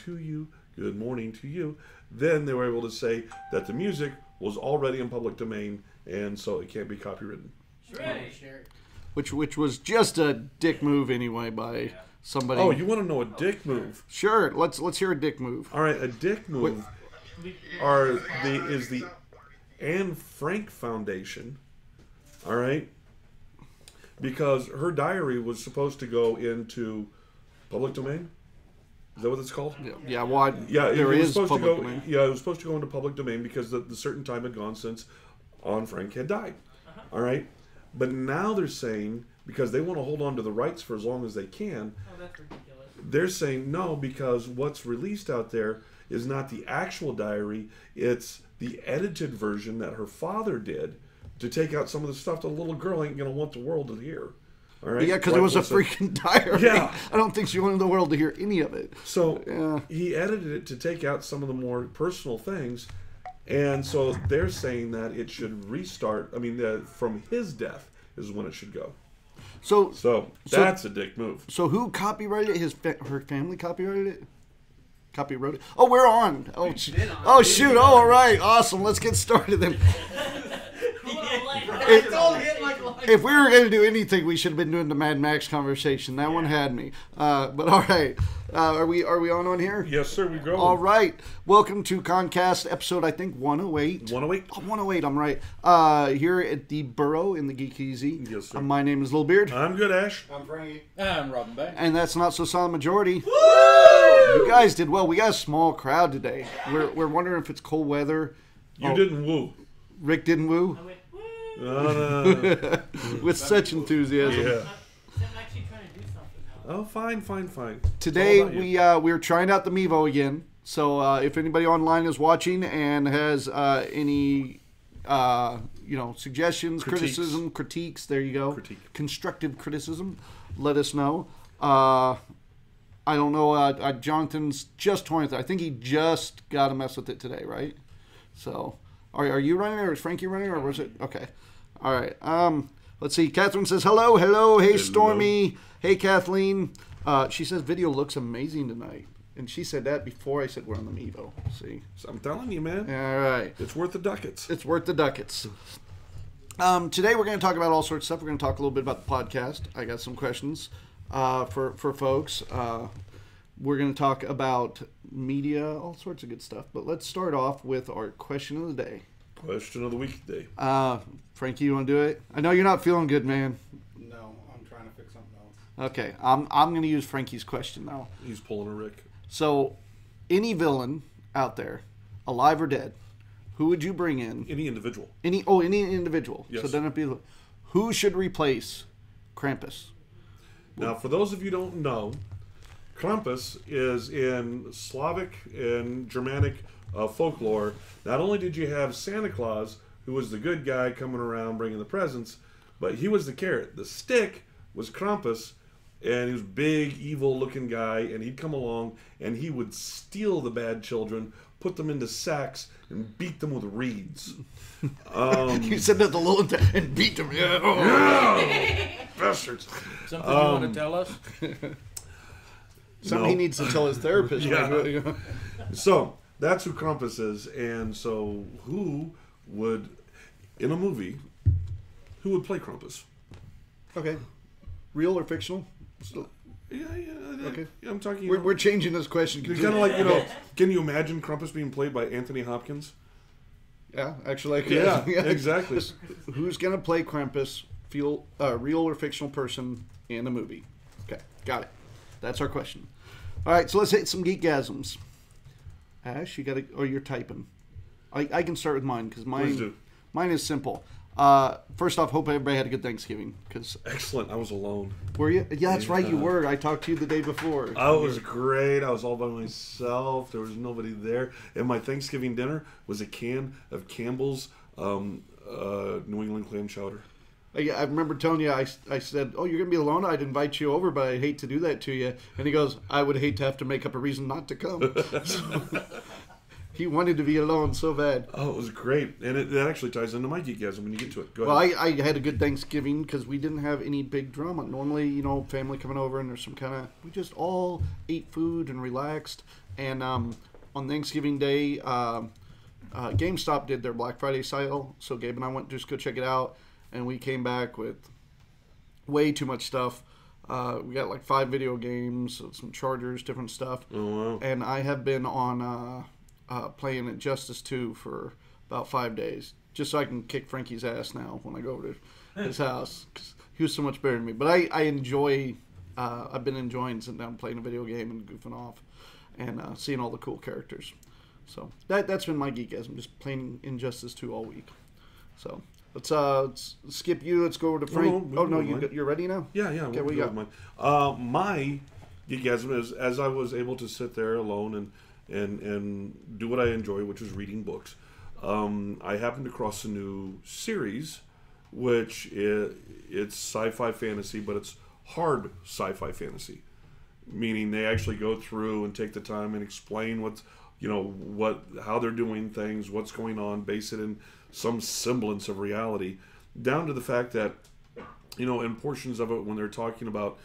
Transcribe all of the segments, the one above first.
to you, good morning to you. Then they were able to say that the music was already in public domain, and so it can't be copywritten. Sure. Which was just a dick move anyway by somebody. Oh, you want to know a dick move? Sure, let's hear a dick move. All right, a dick move is the Anne Frank Foundation. All right, because her diary was supposed to go into public domain. Is that what it's called? Yeah. Why? Yeah, there is supposed public to go. domain. Yeah, it was supposed to go into public domain because the certain time had gone since Anne Frank had died. All right, but now they're saying because they want to hold on to the rights for as long as they can. Oh, that's ridiculous. They're saying no because what's released out there is not the actual diary; it's the edited version that her father did to take out some of the stuff the little girl ain't gonna want the world to hear. All right? Yeah, because it was a freaking diary. Yeah. I don't think she wanted the world to hear any of it. So he edited it to take out some of the more personal things, and so they're saying that it should restart. I mean, from his death is when it should go. So that's a dick move. So who copyrighted it? Her family copyrighted it? Copyrighted it? Oh, we're on. Oh, shoot. Oh, all right. Awesome. Let's get started then. If we were going to do anything, we should have been doing the Mad Max conversation. That one had me. But all right. Are we on here? Yes, sir. We go. All right. Welcome to ConCast episode, I think, 108. 108? Oh, 108, I'm right. Here at the Burrow in the Geek Easy. Yes, sir. My name is Little Beard. I'm good, Ash. I'm Frankie. I'm Robin Bay. And that's Not So Solid Majority. Woo! You guys did well. We got a small crowd today. We're wondering if it's cold weather. You didn't woo. Rick didn't woo. I went, woo! No. With such enthusiasm. Yeah. I'm actually trying to do something now. Oh, fine. Today It's all about we're trying out the Mevo again. So if anybody online is watching and has any suggestions, criticism, critiques, there you go. Constructive criticism, let us know. I don't know. Jonathan's just 20th. I think he just got to mess with it today, right? So are you running or is Frankie running or was it? Okay. All right. Let's see. Catherine says, hello. Hey, Stormy. Hey, Kathleen. She says, video looks amazing tonight. And she said that before I said we're on the Mevo. See? I'm telling you, man. All right. It's worth the ducats. It's worth the ducats. Today we're going to talk about all sorts of stuff. We're going to talk a little bit about the podcast. I got some questions for folks. We're going to talk about media, all sorts of good stuff. But let's start off with our question of the day. Question of the week today. Frankie, you want to do it? I know you're not feeling good, man. No, I'm trying to fix something else. Okay, I'm going to use Frankie's question now. He's pulling a Rick. So, any villain out there, alive or dead, who would you bring in? Any individual. Any individual. Yes. So then it'd be who should replace Krampus? Now, for those of you who don't know, Krampus is in Slavic and Germanic folklore. Not only did you have Santa Claus, who was the good guy coming around bringing the presents, but he was the carrot. The stick was Krampus, and he was a big, evil-looking guy, and he'd come along, and he would steal the bad children, put them into sacks, and beat them with reeds. You said that the little and beat them. Yeah! Bastards. Something you want to tell us? Something he needs to tell his therapist. Yeah. So, that's who Krampus is, and so who would, in a movie, who would play Krampus? Okay. Real or fictional? Yeah. Okay. Yeah, I'm talking. We're changing this question. Kind of like, can you imagine Krampus being played by Anthony Hopkins? Yeah, actually, I could. Yeah, exactly. Who's going to play Krampus, real or fictional person in a movie? Okay, got it. That's our question. All right, so let's hit some geekgasms. Ash, you got to, or you're typing. I can start with mine because mine is simple. First off, hope everybody had a good Thanksgiving. Excellent. I was alone. Were you? Yeah, that's right. You were. I talked to you the day before. I was great. I was all by myself. There was nobody there. And my Thanksgiving dinner was a can of Campbell's New England clam chowder. I remember telling you, I said, oh, you're going to be alone? I'd invite you over, but I'd hate to do that to you. And he goes, I would hate to have to make up a reason not to come. He wanted to be alone so bad. Oh, it was great. And that actually ties into my geekgasm when you get to it. Go Well, ahead. I had a good Thanksgiving because we didn't have any big drama. Normally, family coming over and there's some kind of... We just all ate food and relaxed. And on Thanksgiving Day, GameStop did their Black Friday sale. So Gabe and I went to just go check it out. And we came back with way too much stuff. We got like 5 video games, some chargers, different stuff. Oh, wow. And I have been on playing Injustice 2 for about 5 days, just so I can kick Frankie's ass now when I go over to his house, 'cause he was so much better than me. But I enjoy, I've been enjoying sitting down playing a video game and goofing off and seeing all the cool characters. So that's been my geekasm, just playing Injustice 2 all week. So let's skip you. Let's go over to Frank. You're ready now? Yeah. Okay, what you got? My geekgasm is as I was able to sit there alone and do what I enjoy, which is reading books. I happened to cross a new series, which it's sci-fi fantasy, but it's hard sci-fi fantasy, meaning they actually go through and take the time and explain how they're doing things, what's going on, base it in some semblance of reality, down to the fact that, in portions of it when they're talking about,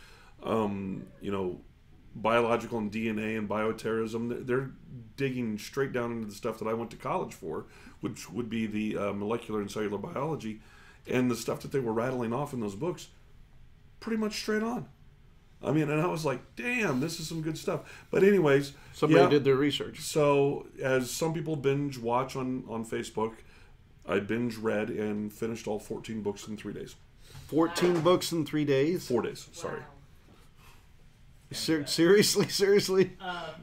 biological and DNA and bioterrorism, they're digging straight down into the stuff that I went to college for, which would be the molecular and cellular biology, and the stuff that they were rattling off in those books, pretty much straight on. I mean, and I was like, damn, this is some good stuff. But anyways, somebody did their research. So, as some people binge watch on Facebook, I binge read and finished all 14 books in 3 days. 14 books in 3 days? 4 days, sorry. Wow. Seriously?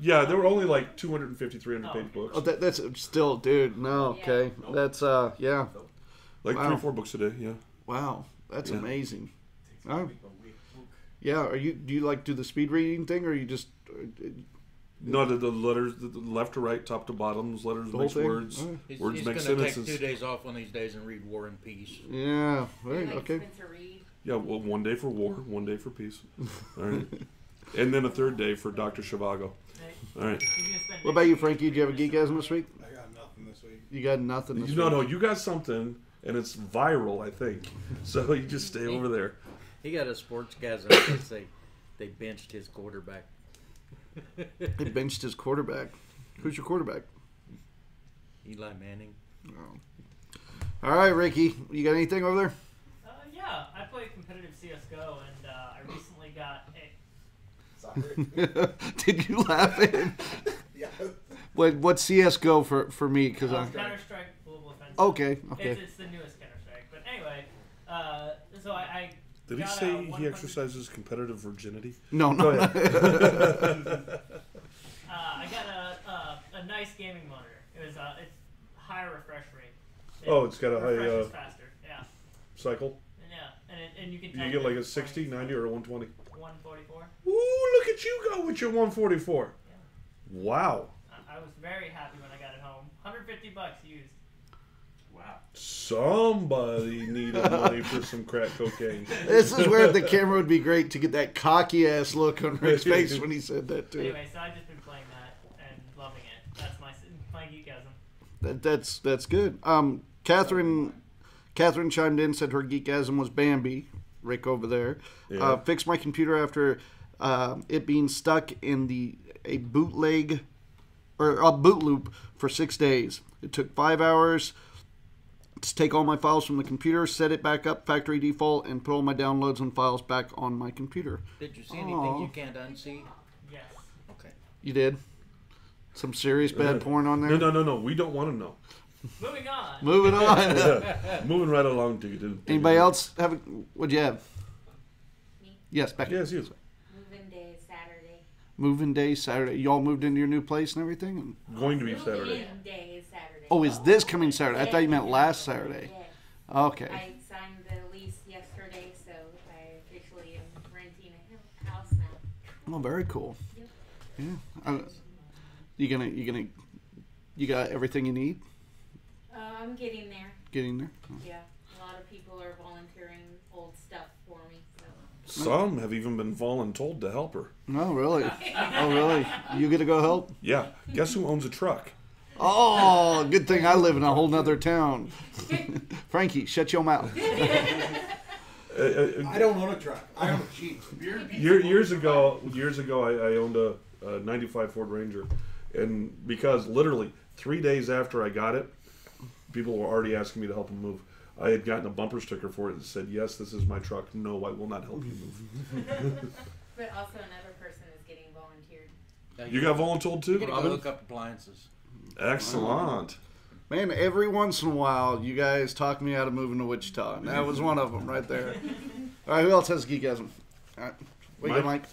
Yeah, there were only like 250, 300-page books. Oh, that's still, dude. No, okay. That's yeah. Like Wow. 3-4 books a day. Yeah. Wow, that's Yeah. amazing. Oh. Yeah, do you like do the speed reading thing, or you just No, the letters, the left to right, top to bottom, letters The makes whole thing? words. All right. He's Words going make to sentences. take 2 days off one of these days and read War and Peace. yeah, right, Like okay. Spencer Reed. Yeah, well, 1 day for war, 1 day for peace. All right. And then a 3rd day for Dr. Zhivago. All right. What about you, Frankie? Do you have a geekasm this week? I got nothing this week. You got nothing this week. No, you got something, and it's viral, I think. So you just stay over there. He got a sports gasm because they benched his quarterback. They benched his quarterback. Who's your quarterback? Eli Manning. Oh. All right, Ricky. You got anything over there? Yeah, I play competitive CS:GO, and I recently got a. Soccer. Did you laugh at him? Yeah. What's CS:GO for me? Because I'm Counter-Strike Global Offensive. okay. It's the newest Counter-Strike. But anyway, so I Did he got say a he 100 exercises competitive virginity? No. Go ahead. I got a nice gaming monitor. It's higher refresh rate. It's got a high refreshes faster. Yeah, cycle. and you can. You tell get like a it's 60, 90, or a 120. 144. Ooh, look at you go with your 144. Yeah. Wow. I was very happy when I got it home. $150 used. Wow. Somebody needed money for some crack cocaine. This is where the camera would be great to get that cocky ass look on Rick's face when he said that too. Anyway, so I've just been playing that and loving it. That's my geekasm. That's good. Catherine chimed in, said her geekasm was Bambi. Rick over there. Yeah. Fixed my computer after it being stuck in a bootleg or a boot loop for 6 days. It took 5 hours to take all my files from the computer, set it back up factory default, and put all my downloads and files back on my computer. Did you see anything you can't unsee? Yes. Okay. You did? Some serious bad porn on there? No. We don't want to know. Moving on. Moving on. Yeah. Moving right along, dude. Anybody else have? What'd you have? Me. Yes, Becky. Yes, you. Moving day Saturday. Moving day Saturday. Y'all moved into your new place and everything? Going to be Saturday. Moving day is Saturday. Oh, is this coming Saturday? I thought you meant last Saturday. Yeah. Okay. I signed the lease yesterday, so I officially am renting a house now. Oh, very cool. Yep. Yeah. You got everything you need? I'm getting there. Getting there? Oh. Yeah. A lot of people are volunteering old stuff for me. So. Some have even been voluntold to help her. Oh, really? Oh, really? You get to go help? Yeah. Guess who owns a truck? Oh, good thing I live in a whole nother town. Frankie, shut your mouth. I don't own a truck. I own a Jeep. Years ago, I owned a '95 Ford Ranger, and because literally 3 days after I got it, people were already asking me to help them move. I had gotten a bumper sticker for it that said, "Yes, this is my truck. No, I will not help you move." But also another person is getting volunteered. Now You got voluntold too, You gotta go Robin? hook up appliances. Excellent. Man, every once in a while, you guys talk me out of moving to Wichita, and that was one of them right there. All right, who else has geekism? All right, what you got, Mike?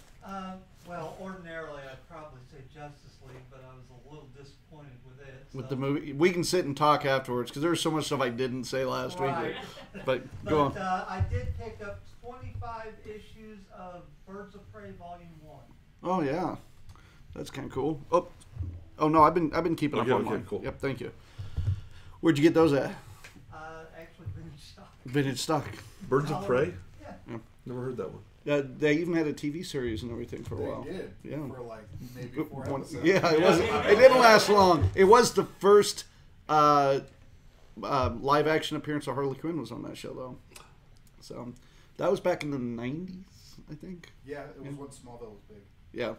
Well, ordinarily I'd probably say Justice League, but I was a little disappointed with it. With the movie, we can sit and talk afterwards because there's so much stuff I didn't say last Right. week. But go on. I did pick up 25 issues of Birds of Prey Volume 1. Oh yeah, that's kind of cool. Oh no, I've been keeping up on Okay, mine. cool. Yep, thank you. Where'd you get those at? Actually, vintage stock. Vintage stock. Birds of Prey? Yeah. Never heard that one. They even had a TV series and everything for a while. They did. Yeah. For like maybe 4 episodes. Yeah, it didn't last long. It was the first live action appearance of Harley Quinn was on that show though. So that was back in the 90s, I think. Yeah, it was when Smallville was big. Yeah.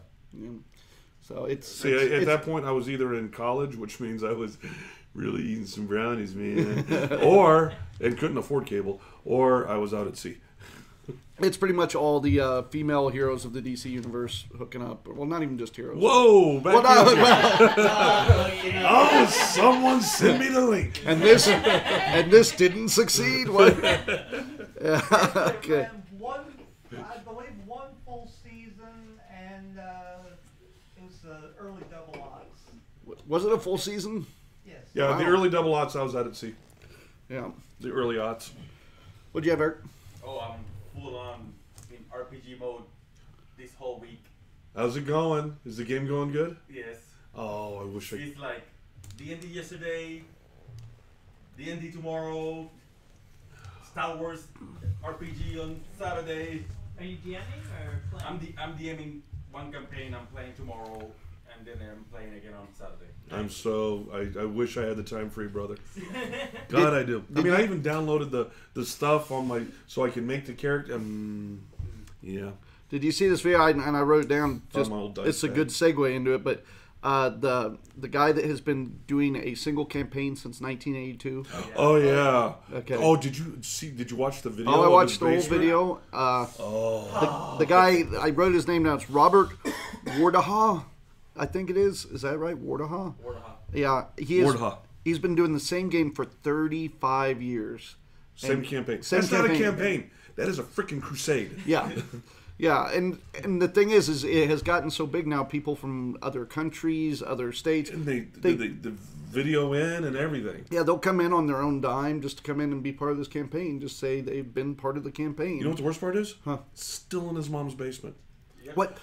So it's See, at that point, I was either in college, which means I was really eating some brownies, man, and couldn't afford cable, or I was out at sea. It's pretty much all the female heroes of the DC universe hooking up. Well, not even just heroes. Whoa! Well, Oh, someone send me the link. and this didn't succeed. What? Yeah, okay. I believe one full season, and it was the early double odds. Was it a full season? Yes. Yeah, Wow. the early double aughts, I was out at sea. Yeah. The early aughts. What'd you have, Eric? Oh, I'm full on in RPG mode this whole week. How's it going? Is the game going good? Yes. Oh, I wish I. It's like D&D yesterday, D&D tomorrow, Star Wars RPG on Saturday. Are you DMing or playing? I'm DMing one campaign. I'm playing tomorrow, and then I'm playing again on Saturday. I wish I had the time free, brother. God, I do. I mean, I even downloaded the stuff on my so I can make the character. Yeah. Did you see this video? And I wrote it down. Found Just my old dice it's a bag. good segue into it. But the guy that has been doing a single campaign since 1982. Oh yeah. Okay. Oh, did you watch the video? Oh, I of watched his the whole basement? video. The guy, I wrote his name down. It's Robert Wardaha, I think it is. Is that right? Wardaha? Yeah. Wardaha. He's been doing the same game for 35 years. Same And- campaign. same That's not a campaign. campaign. That is a freaking crusade. Yeah. Yeah, and the thing is it has gotten so big now. People from other countries, other states, And they the video in and everything. yeah, they'll come in on their own dime just to come in and be part of this campaign. Just say they've been part of the campaign. You know what the worst part is? Huh. Still in his mom's basement. What?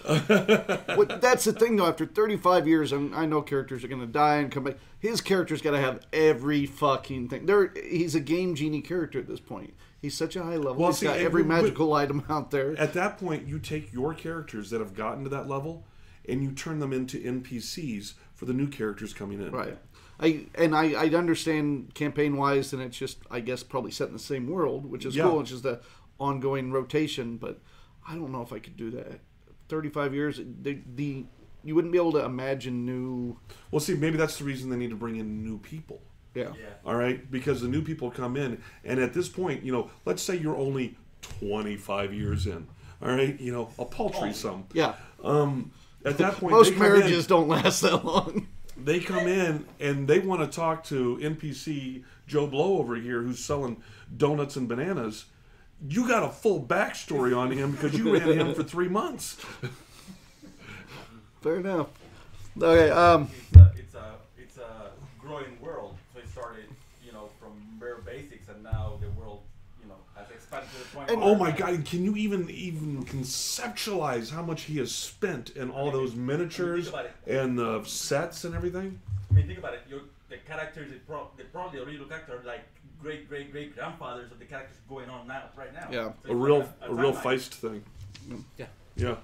That's the thing, though. After 35 years, and I know characters are going to die and come back. His character's got to have every fucking thing. He's a game genie character at this point. He's such a high level. Well, He's see, got every but- magical item out there. At that point, you take your characters that have gotten to that level, and you turn them into NPCs for the new characters coming in. Right. I understand campaign wise, and it's just I guess probably set in the same world, which is Yeah. cool. It's just the ongoing rotation, but I don't know if I could do that. 35 years, you wouldn't be able to imagine new. Well, see, maybe that's the reason they need to bring in new people. Yeah. All right, because the new people come in, and at this point, let's say you're only 25 years in. All right, a paltry sum. Yeah. At that point, Most they come in- marriages don't last that long. They come in and they want to talk to NPC Joe Blow over here who's selling donuts and bananas. You got a full backstory on him because you ran him for 3 months. Fair enough. Okay. It's a growing world. So it started, from bare basics, and now the world, has expanded to the point. And- where- Oh my God! And can you even conceptualize how much he has spent in all those miniatures and the sets and everything? I mean, think about it. The characters, the probably original characters, like great grandfathers of the characters going on right now. Yeah. So A it's real like a real timeline. Feist thing. Yeah. Yeah.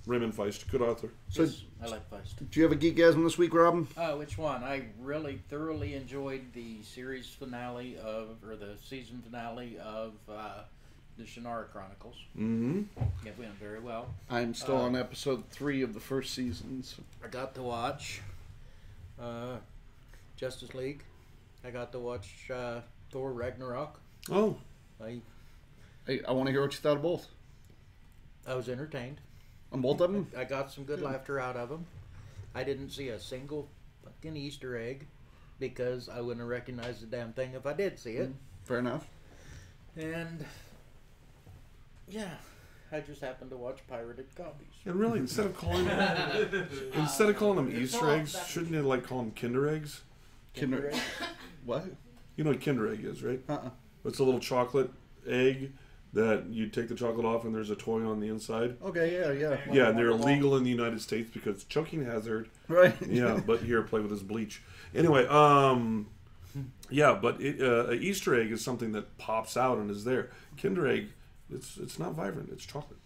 Raymond Feist, good author. So, Yes, I like Feist. do you have a Geekgasm this week, Robin? Which one? I really thoroughly enjoyed the series finale or the season finale of the Shannara Chronicles. Mm-hmm. It went very well. I'm still on episode 3 of the first season. So. I got to watch Justice League. I got to watch Thor Ragnarok. Oh. Hey, I want to hear what you thought of both. I was entertained. On both of them? I got some good laughter out of them. I didn't see a single fucking Easter egg because I wouldn't have recognized the damn thing if I did see it. Fair enough. And yeah, I just happened to watch pirated copies. And really, instead of calling them Easter eggs, shouldn't you like call them Kinder eggs? Kinder egg. What? You know what Kinder egg is, right? Uh-uh. It's a little chocolate egg that you take the chocolate off and there's a toy on the inside. Okay, yeah. Yeah, and they're illegal in the United States because choking hazard. Right. Yeah, but here, play with this bleach. Anyway, yeah, but an Easter egg is something that pops out and is there. Kinder egg, it's not vibrant. It's chocolate.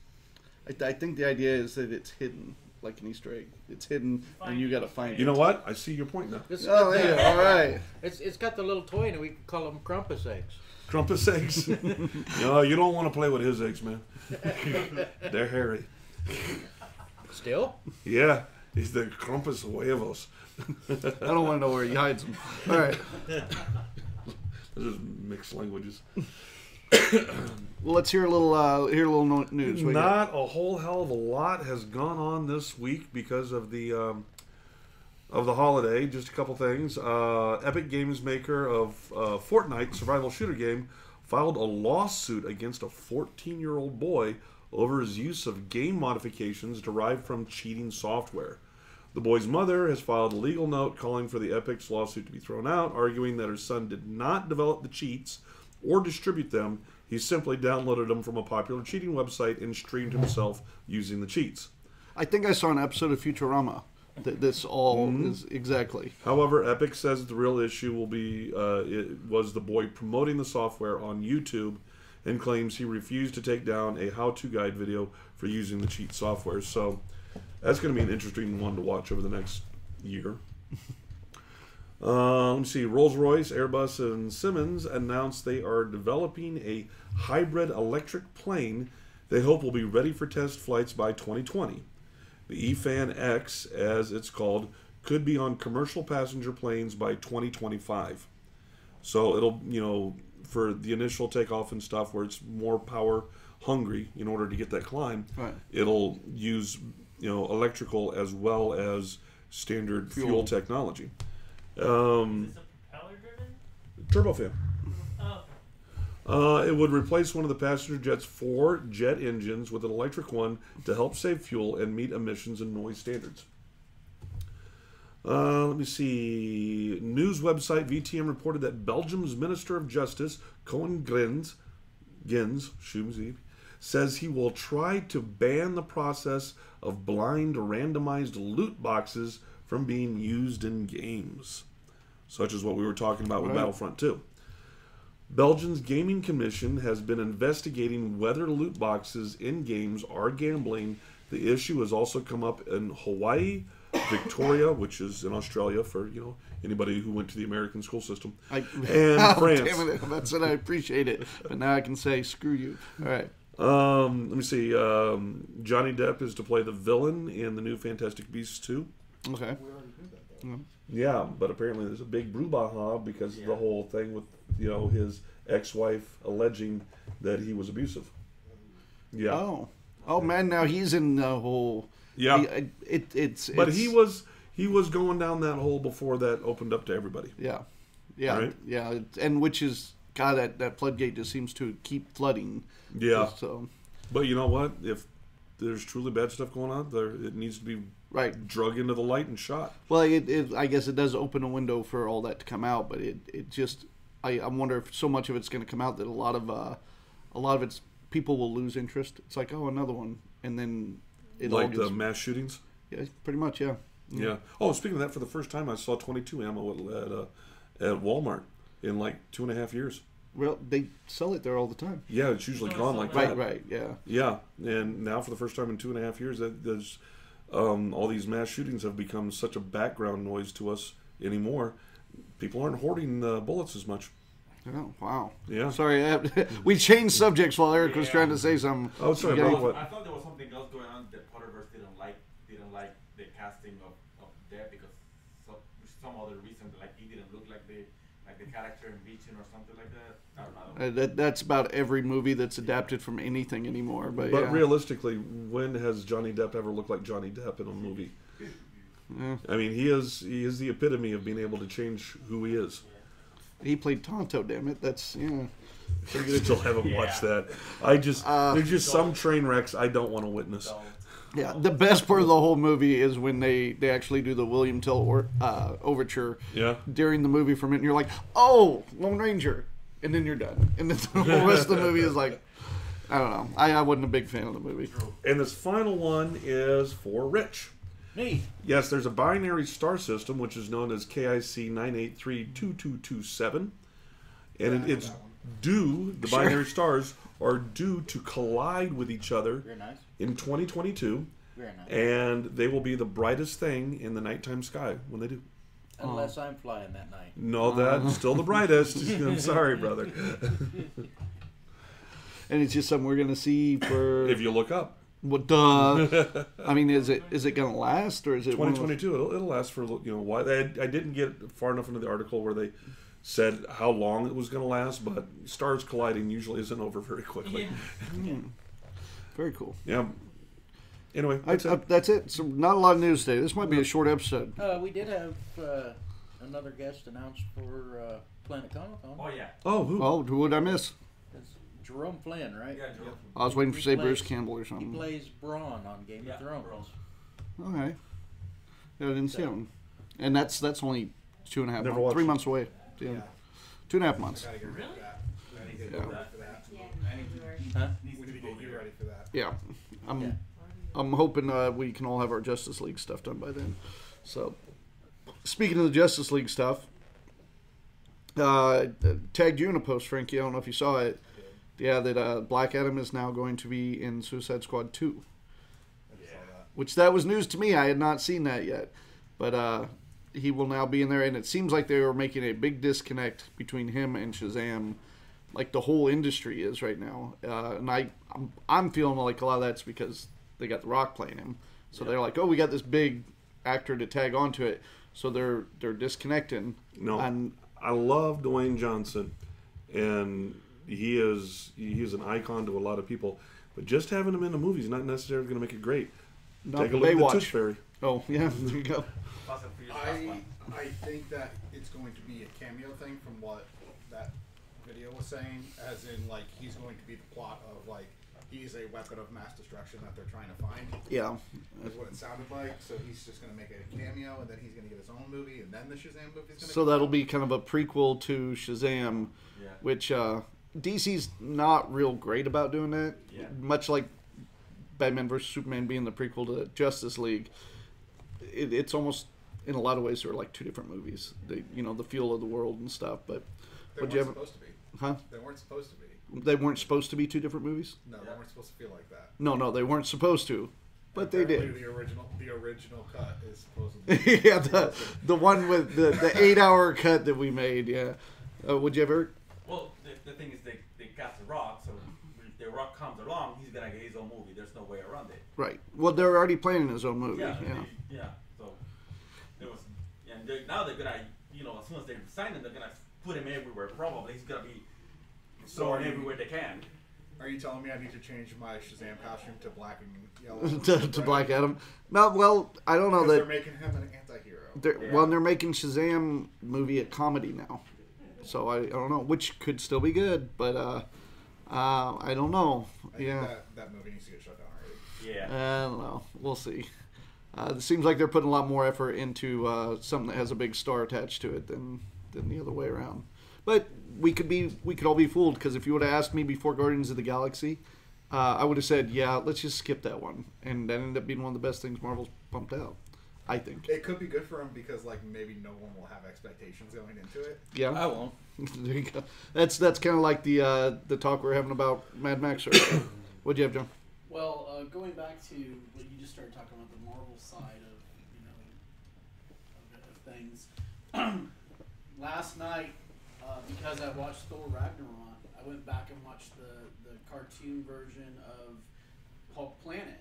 I think the idea is that it's hidden, like an Easter egg. It's hidden, and you got to find it. You know what? I see your point now. Oh, yeah, all right. It's got the little toy in it. We can call them Krampus eggs. Krampus eggs? No, you don't want to play with his eggs, man. They're hairy. Still? Yeah, he's the Krampus huevos. I don't want to know where he hides them. All right. Those are mixed languages. Well, let's hear a little news. Not a whole hell of a lot has gone on this week because of the holiday. Just a couple things. Epic Games maker of Fortnite survival shooter game filed a lawsuit against a 14-year-old boy over his use of game modifications derived from cheating software. The boy's mother has filed a legal note calling for the Epic's lawsuit to be thrown out, arguing that her son did not develop the cheats or distribute them. He simply downloaded them from a popular cheating website and streamed himself using the cheats. I think I saw an episode of Futurama. This all is exactly. However, Epic says the real issue will be it was the boy promoting the software on YouTube, and claims he refused to take down a how-to guide video for using the cheat software. So that's going to be an interesting one to watch over the next year. Let me see. Rolls-Royce, Airbus, and Siemens announced they are developing a hybrid electric plane they hope will be ready for test flights by 2020. The eFan X, as it's called, could be on commercial passenger planes by 2025. So it'll, for the initial takeoff and stuff where it's more power hungry in order to get that climb, right. It'll use, electrical as well as standard fuel technology. Is this a propeller-driven? Turbofan. Oh. It would replace one of the passenger jet's 4 jet engines with an electric one to help save fuel and meet emissions and noise standards. Let me see. News website VTM reported that Belgium's Minister of Justice, Koen Gens, says he will try to ban the process of blind randomized loot boxes from being used in games, such as what we were talking about with Battlefront 2. Belgium's Gaming Commission has been investigating whether loot boxes in games are gambling. The issue has also come up in Hawaii, Victoria, which is in Australia for anybody who went to the American school system, and France. Damn it, that's it. I appreciate it, but now I can say screw you. All right. Let me see. Johnny Depp is to play the villain in the new Fantastic Beasts 2. Okay. Yeah, but apparently there's a big brouhaha because of the whole thing with his ex-wife alleging that he was abusive. Yeah. Oh man, now he's in the whole. Yeah. But he was going down that hole before that opened up to everybody. Yeah. Right? Yeah, and which is God, that floodgate just seems to keep flooding. Yeah. So. But you know what? If there's truly bad stuff going on there, it needs to be drug into the light and shot. Well, I guess it does open a window for all that to come out, but it just I wonder if so much of it's going to come out that a lot of it's people will lose interest. It's like, oh, another one, and then it like all gets, the mass shootings. Yeah, pretty much. Yeah. Yeah. Oh, speaking of that, for the first time, I saw 22 ammo at Walmart in like 2.5 years. Well, they sell it there all the time. Yeah, it's usually gone like Right, that. right, yeah. Yeah, and now for the first time in 2.5 years, there's all these mass shootings have become such a background noise to us anymore. People aren't hoarding bullets as much. Oh, wow. Yeah. Sorry, we changed subjects while Eric was Yeah. trying to say something. Oh, sorry Yeah. about what? I thought there was something else going on that Potterverse didn't like the casting of Depp because some other reason, like he didn't look like the character in Beacon or something like that. I don't know. That's about every movie that's adapted from anything anymore. But yeah. Realistically, when has Johnny Depp ever looked like Johnny Depp in a movie? Yeah. I mean, he is the epitome of being able to change who he is. He played Tonto, damn it. That's, yeah. I still haven't watched that. There's just some train wrecks I don't want to witness. Yeah, the best part of the whole movie is when they actually do the William Tell overture during the movie from it, and you're like, oh, Lone Ranger. And then you're done. And then the whole rest of the movie is like, I don't know. I wasn't a big fan of the movie. And this final one is for Rich. Me. Yes, there's a binary star system, which is known as KIC 9832227. And it's due, the binary stars are due to collide with each other Very nice. in 2022. Very nice. And they will be the brightest thing in the nighttime sky when they do. Unless I'm flying that night. No, that's still the brightest. I'm sorry, brother. And it's just something we're going to see for... If you look up. Well, duh. I mean, is it going to last, or is it... 2022, it'll last for, why. I didn't get far enough into the article where they said how long it was going to last, but stars colliding usually isn't over very quickly. Yeah. Very cool. Yeah. Anyway, that's it. So not a lot of news today. This might be a short episode. We did have another guest announced for Planet Comic-Con. Oh yeah. Oh, who? Oh, who would I miss? It's Jerome Flynn, right? Yeah, Jerome. I was waiting for He say plays- Bruce Campbell or He something. plays Braun on Game Yeah, of Thrones. Braun. Okay. Yeah, I didn't see him. And that's only 2.5 Never months, watched 3 it. months away. Yeah. 2.5 months. Gotta get ready Really? for that. I need to get Yeah. ready for that. Yeah, I need to, Huh? we need to get you ready for that. Yeah. Yeah. I'm hoping we can all have our Justice League stuff done by then. So, speaking of the Justice League stuff, tagged you in a post, Frankie. I don't know if you saw it. Yeah, that Black Adam is now going to be in Suicide Squad 2. I just saw that. Which that was news to me. I had not seen that yet. But he will now be in there, and it seems like they were making a big disconnect between him and Shazam, like the whole industry is right now. And I'm feeling like a lot of that's because they got The Rock playing him. So they're like, oh, we got this big actor to tag onto it. So they're disconnecting. No, And I love Dwayne Johnson, and he is an icon to a lot of people. But just having him in a movie is not necessarily going to make it great. not Take a look at the Baywatch. Tooth Fairy. Oh, yeah, there you go. Fast and Furious last one. I think that it's going to be a cameo thing from what that video was saying, as in like he's going to be the plot of like he's a weapon of mass destruction that they're trying to find. Yeah. Is what it sounded like. So he's just going to make a cameo, and then he's going to get his own movie, and then the Shazam movie's going to. So that'll be kind of a prequel to Shazam, Yeah. which DC's not real great about doing that. Yeah. Much like Batman vs Superman being the prequel to Justice League, it's almost in a lot of ways they're like two different movies. The the feel of the world and stuff. But They would weren't you ever, supposed to be. huh? They weren't supposed to be. They weren't supposed to be two different movies. No, they Yeah. weren't supposed to feel like that. No, they weren't supposed to, but they Apparently did. The original cut is supposedly. Yeah, the one with the 8-hour cut that we made. Yeah. Would you ever? Well, the thing is, they cast The Rock, so if The Rock comes along, he's gonna get his own movie. There's no way around it. Right. Well, they're already planning his own movie. Yeah, Yeah. yeah. So there was, and now they're gonna, as soon as they sign him, they're gonna put him everywhere. Probably he's gonna be thrown everywhere they can. Are you telling me I need to change my Shazam costume to black and yellow? to Black Adam. No, well, I don't know Because they're that. making him an anti-hero. Well, they're making Shazam movie a comedy now, so I don't know, which could still be good, but I don't know. I think Yeah, that movie needs to get shut down already. Yeah. I don't know. We'll see. It seems like they're putting a lot more effort into something that has a big star attached to it than the other way around. But we could all be fooled, because if you would have asked me before Guardians of the Galaxy, I would have said, yeah, let's just skip that one, and that ended up being one of the best things Marvel's pumped out. I think. It could be good for him because like maybe no one will have expectations going into it. Yeah, I won't. there you go. That's kind of like the talk we're having about Mad Max. What'd you have, John? Well, going back to what you just started talking about, the Marvel side of of things. Last night, because I watched Thor Ragnarok, I went back and watched the cartoon version of Hulk Planet.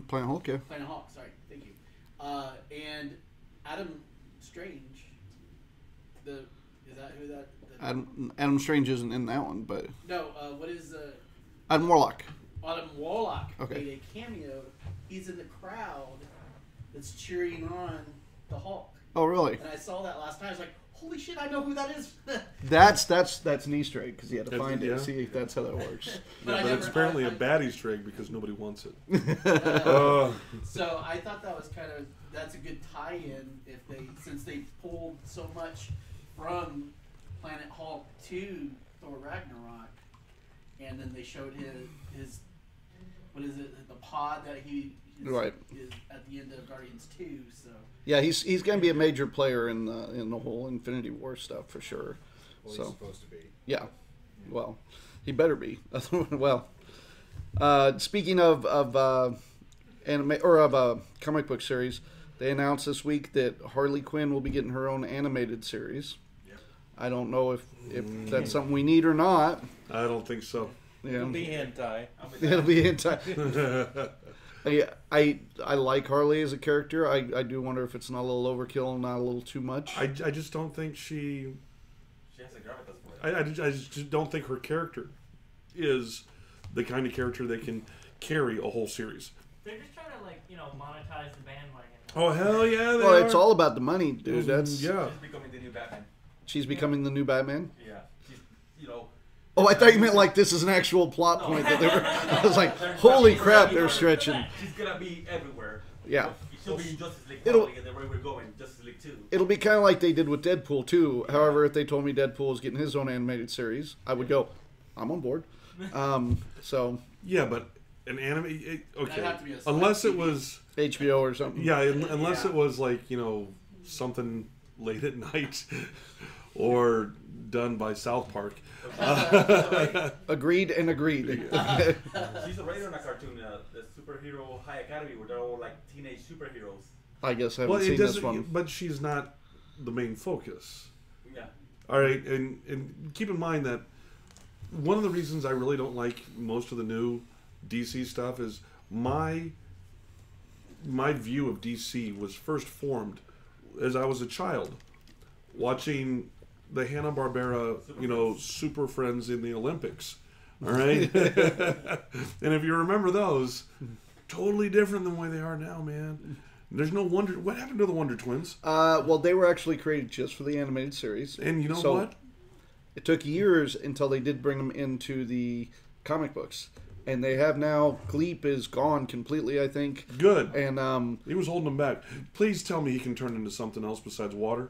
Planet Hulk, yeah. Planet Hulk, sorry, thank you. And Adam Strange, is that who that? Adam Strange isn't in that one, but No, what is Adam Warlock. Adam Warlock Okay. made a cameo. He's in the crowd that's cheering on the Hulk. Oh, really? And I saw that last night. I was like, holy shit, I know who that is. That's an Easter egg because you had to That's- find yeah. it. See if that's how that works. But I But it's never- apparently I- a bad Easter egg because nobody wants it. So I thought that was that's a good tie-in since they pulled so much from Planet Hulk to Thor Ragnarok, and then they showed his what is it, the pod that he Right. is at the end of Guardians 2. So Yeah, he's going to be a major player in the whole Infinity War stuff for sure. Well, So he's supposed to be. yeah, well, he better be. Well, speaking of anime or of comic book series, they announced this week that Harley Quinn will be getting her own animated series. Yep. I don't know if that's something we need or not. I don't think so. Yeah. It'll be hentai. It'll be in time. I like Harley as a character. I do wonder if it's not a little overkill and not a little too much. I just don't think she has a gravitas for it. I just don't think her character is the kind of character that can carry a whole series. They're just trying to monetize the bandwagon. Oh hell yeah! They Well, are. it's all about the money, dude. That's yeah. She's becoming the new Batman. She's becoming the new Batman. Yeah. She's, Oh, I thought you meant like this is an actual plot point that they were. I was like, holy crap, they're stretching. She's gonna be everywhere. Yeah. She'll be in Justice League It'll- probably, and the way we're going, Justice League 2. It'll be kind of like they did with Deadpool too. However, if they told me Deadpool is getting his own animated series, I would go, I'm on board. So Yeah, but an anime. Okay, That'd have to be a unless it TV. was HBO or something. yeah, unless it was like something late at night or done by South Park. Agreed and agreed. She's a writer in a cartoon, the Superhero High Academy, where they're all like teenage superheroes. I guess I haven't Well, it seen this doesn't. one. But she's not the main focus. Yeah. All right, and keep in mind that one of the reasons I really don't like most of the new DC stuff is my view of DC was first formed as I was a child, watching the Hanna-Barbera, Super Friends in the Olympics. All right, and if you remember those, totally different than the way they are now, man. There's no Wonder. What happened to the Wonder Twins? Well, they were actually created just for the animated series. And you know So, what? It took years until they did bring them into the comic books. And they have now, Gleep is gone completely, I think. Good. And He was holding them back. Please tell me he can turn into something else besides water.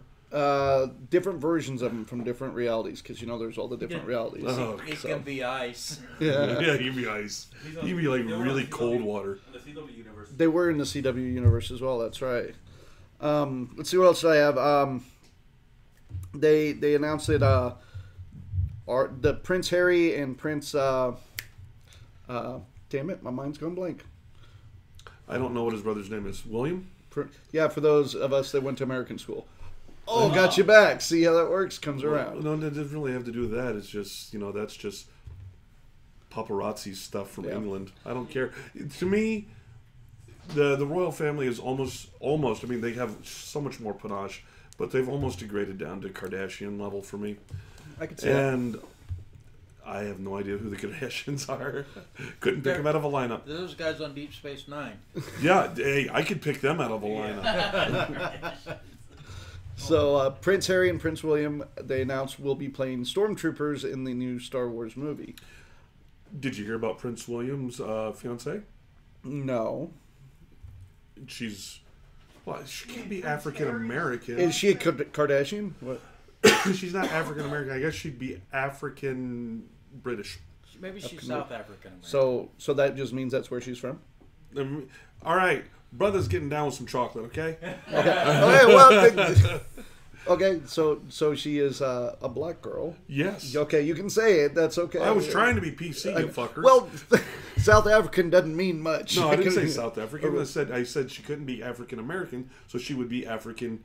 different versions of them from different realities, because there's all the different realities. Oh, It so. can be ice. Yeah. Yeah, he'd be ice. He'd be like really cold water. In the CW universe. They were in the CW universe as well, that's right. Let's see what else I have. They announced that the Prince Harry and Prince damn it, my mind's gone blank. I don't know what his brother's name is. William? Yeah, for those of us that went to American school. Oh, got you back. See how that works? Comes around. No, it doesn't really have to do with that. It's just, that's just paparazzi stuff from Yeah. England. I don't care. To me, the royal family is almost, I mean, they have so much more panache, but they've almost degraded down to Kardashian level for me. I could see that. And I have no idea who the Kardashians are. Couldn't pick them out of a lineup. Those guys on Deep Space Nine. Yeah, hey, I could pick them out of a lineup. So Prince Harry and Prince William, they announced, will be playing stormtroopers in the new Star Wars movie. Did you hear about Prince William's fiance? No. She can't be African American. Is she a Kardashian? What? She's not African American. I guess she'd be African British. Maybe she's South African American. So that just means that's where she's from? All right. Brother's getting down with some chocolate, okay? Okay, so she is a black girl. Yes. Okay, you can say it. That's okay. I was trying to be PC, you fuckers. Well, South African doesn't mean much. No, I didn't say South African. I said she couldn't be African American, so she would be African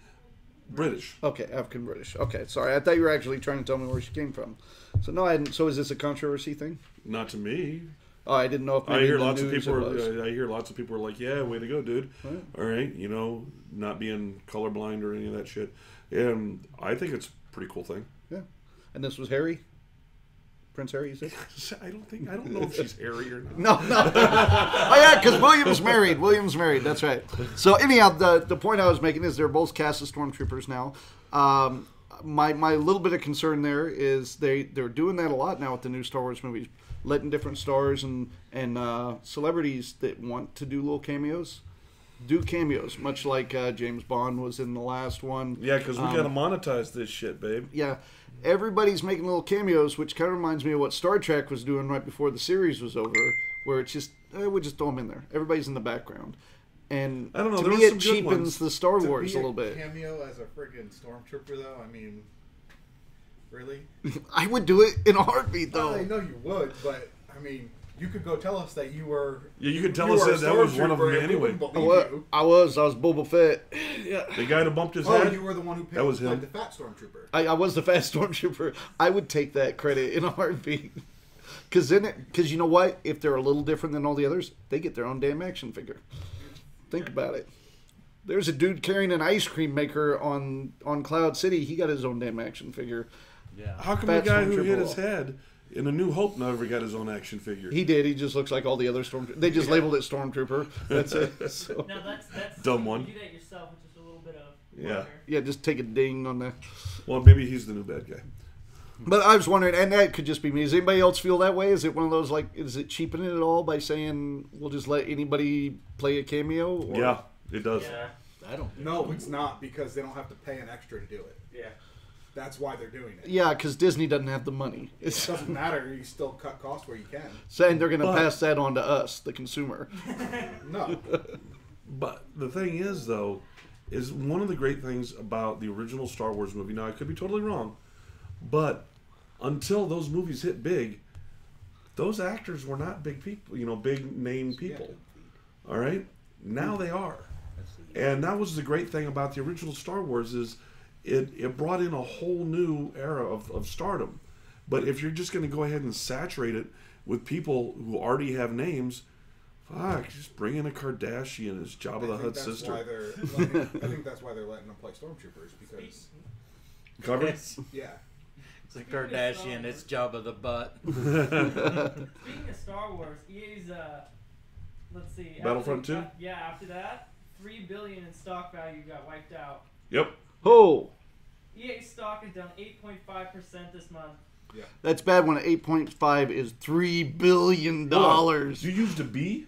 British. Okay, African British. Okay, sorry. I thought you were actually trying to tell me where she came from. So no, I didn't. So is this a controversy thing? Not to me. Oh, I didn't know if maybe I hear in the lots of news people. it was. I hear lots of people are like, "Yeah, way to go, dude." Right. All right, not being colorblind or any of that shit. And I think it's a pretty cool thing. Yeah, and this was Harry, Prince Harry. You said? I don't know if she's Harry or not. No. Oh yeah, because William's married. That's right. So anyhow, the point I was making is they're both cast as stormtroopers now. My little bit of concern there is they're doing that a lot now with the new Star Wars movies, letting different stars and celebrities that want to do little cameos do cameos, much like James Bond was in the last one. Yeah, because we got to monetize this shit, babe. Yeah, everybody's making little cameos, which kind of reminds me of what Star Trek was doing right before the series was over, where it's just we just throw them in there. Everybody's in the background. And I don't know, to there me, were it some good cheapens ones. the Star To Wars be a little bit. Cameo as a friggin' stormtrooper, though. I mean, really? I would do it in a heartbeat, though. Well, I know you would, but I mean, you could go tell us that you were. Yeah, you could tell us that was one of them anyway. I was Boba Fett. Yeah. The guy that bumped his Oh, head. you were the one who That was played him. the fat stormtrooper. I was the fast stormtrooper. I would take that credit in a heartbeat. Because you know what? If they're a little different than all the others, they get their own damn action figure. Think about it. There's a dude carrying an ice cream maker on Cloud City. He got his own damn action figure. Yeah. How come Fat the guy who Stormtrooper hit his will. head in A New Hope never got his own action figure? He did. He just looks like all the other stormtroopers. They just labeled it Stormtrooper. That's it. So, No, that's Dumb one. You do that yourself with just a little bit of Yeah. water. yeah, just take a ding on the... Well, maybe he's the new bad guy. But I was wondering, and that could just be me. Does anybody else feel that way? Is it one of those, like, is it cheapening it at all by saying we'll just let anybody play a cameo? Or? Yeah, it does. Yeah. I don't. No, it's not because they don't have to pay an extra to do it. Yeah. That's why they're doing it. Yeah, because Disney doesn't have the money. It doesn't matter. You still cut costs where you can. Saying they're going to But- pass that on to us, the consumer. No. But the thing is, though, is one of the great things about the original Star Wars movie. Now, I could be totally wrong, but until those movies hit big, those actors were not big people, big name people. All right? Now they are. And that was the great thing about the original Star Wars is it brought in a whole new era of stardom. But if you're just going to go ahead and saturate it with people who already have names, fuck, just bring in a Kardashian as Jabba the Hutt's sister. I think that's why they're letting them play stormtroopers because Cover? yeah. It's a Kardashian. It's Jabba the Butt. Speaking of Star Wars, EA's let's see. Battlefront 2? After that, $3 billion in stock value got wiped out. Yep. Oh, EA stock is down 8.5% this month. that's bad when 8.5 is $3 billion. You used a B?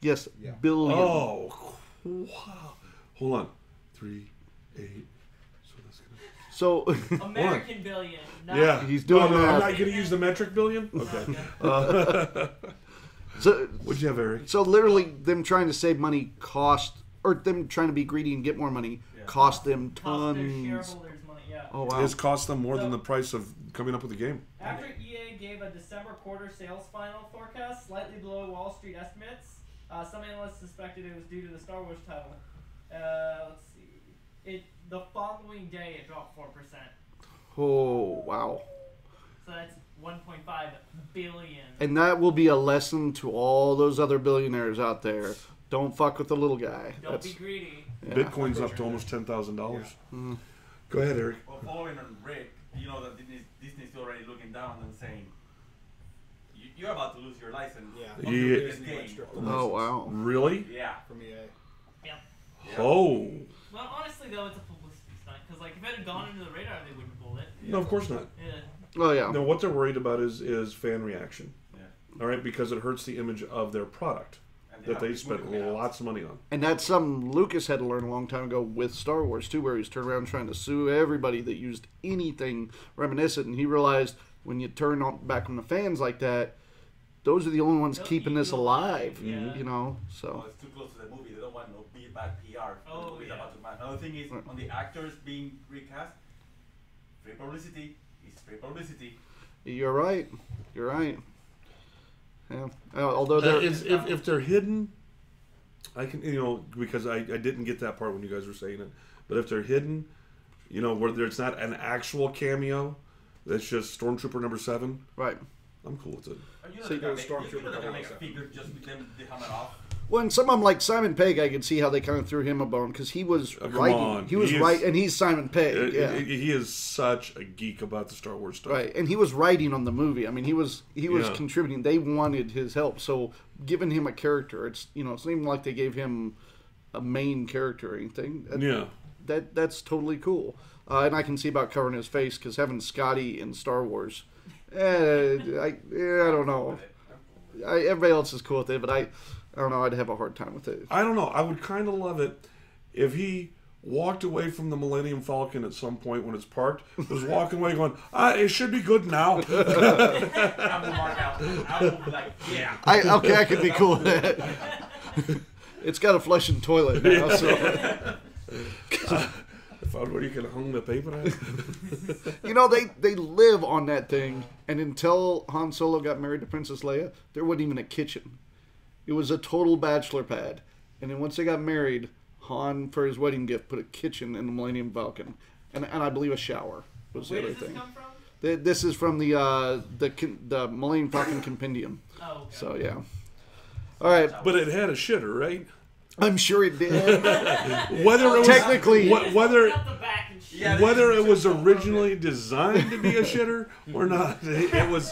Yes, Yeah. billion. Oh, wow. Hold on. 3, 8. So that's gonna. So, American billion. Not Yeah, He's doing no, that. I'm not going to use the metric billion. Okay. so, What'd you have, Eric? so literally them trying to save money or them trying to be greedy and get more money cost them Cost their tons. shareholders money, yeah. Oh, wow. It's cost them more than the price of coming up with the game. After EA gave a December quarter sales final forecast, slightly below Wall Street estimates, some analysts suspected it was due to the Star Wars title. Let's see. The following day, it dropped 4%. Oh, wow. So that's 1.5 billion. And that will be a lesson to all those other billionaires out there. Don't fuck with the little guy. Don't be greedy. Yeah. Bitcoin's up to almost $10,000. Mhm. Go ahead, Eric. Well, following on Rick, you know that Disney's already looking down and saying, "You're about to lose your license." Yeah. Yeah. This game. Oh, wow. Really? Yeah. From EA. Yeah. Oh. Well, honestly, though, it's a publicity stunt. Because, like, if it had gone under the radar, they wouldn't have pulled it. No, of course not. Yeah. Oh, yeah. No, what they're worried about is fan reaction. Yeah. All right, because it hurts the image of their product And that have they this spent movie out. lots of money on. And that's something Lucas had to learn a long time ago with Star Wars, too, where he's turned around trying to sue everybody that used anything reminiscent. And he realized when you turn back on the fans like that, those are the only ones They'll keeping keep this you alive. alive, You know, Oh, so it's too close to the movie. They don't want no bad PR. Oh, The movie's yeah. about to come out. Another thing is on the actors being recast. Free publicity is free publicity. you're right. You're right. Yeah. Although they're if they're hidden, I can because I didn't get that part when you guys were saying it. But if they're hidden, where it's not an actual cameo, that's just Stormtrooper number 7. right. I'm cool with it. They're gonna Stormtrooper make a figure just with them the helmet off. Well, and some of them, like Simon Pegg, I could see how they kind of threw him a bone because he was Come writing. on. He was and he's Simon Pegg. Yeah. He is such a geek about the Star Wars stuff. Right, and he was writing on the movie. I mean, he was Yeah. contributing. They wanted his help, so giving him a character, it's it's not even like they gave him a main character or anything. Yeah. That's totally cool, and I can see about covering his face because having Scotty in Star Wars, I don't know. Everybody else is cool with it, but I don't know. I'd have a hard time with it. I don't know. I would kind of love it if he walked away from the Millennium Falcon at some point when it's parked, was walking away going, it should be good now. I will mark out. I will be like, yeah. I could be cool with that. It's got a flushing toilet now, so. I found where you can hang the paper at. They live on that thing, and until Han Solo got married to Princess Leia, there wasn't even a kitchen. It was a total bachelor pad. And then once they got married, Han, for his wedding gift, put a kitchen in the Millennium Falcon. And I believe a shower was the Where other does this thing. come from? This is from the Millennium Falcon Compendium. Oh, okay. So, yeah. All right. But it had a shitter, right? I'm sure it did. Whether it was Technically- whether Up the back and shit. Yeah, whether it was originally designed to be a shitter or not, it was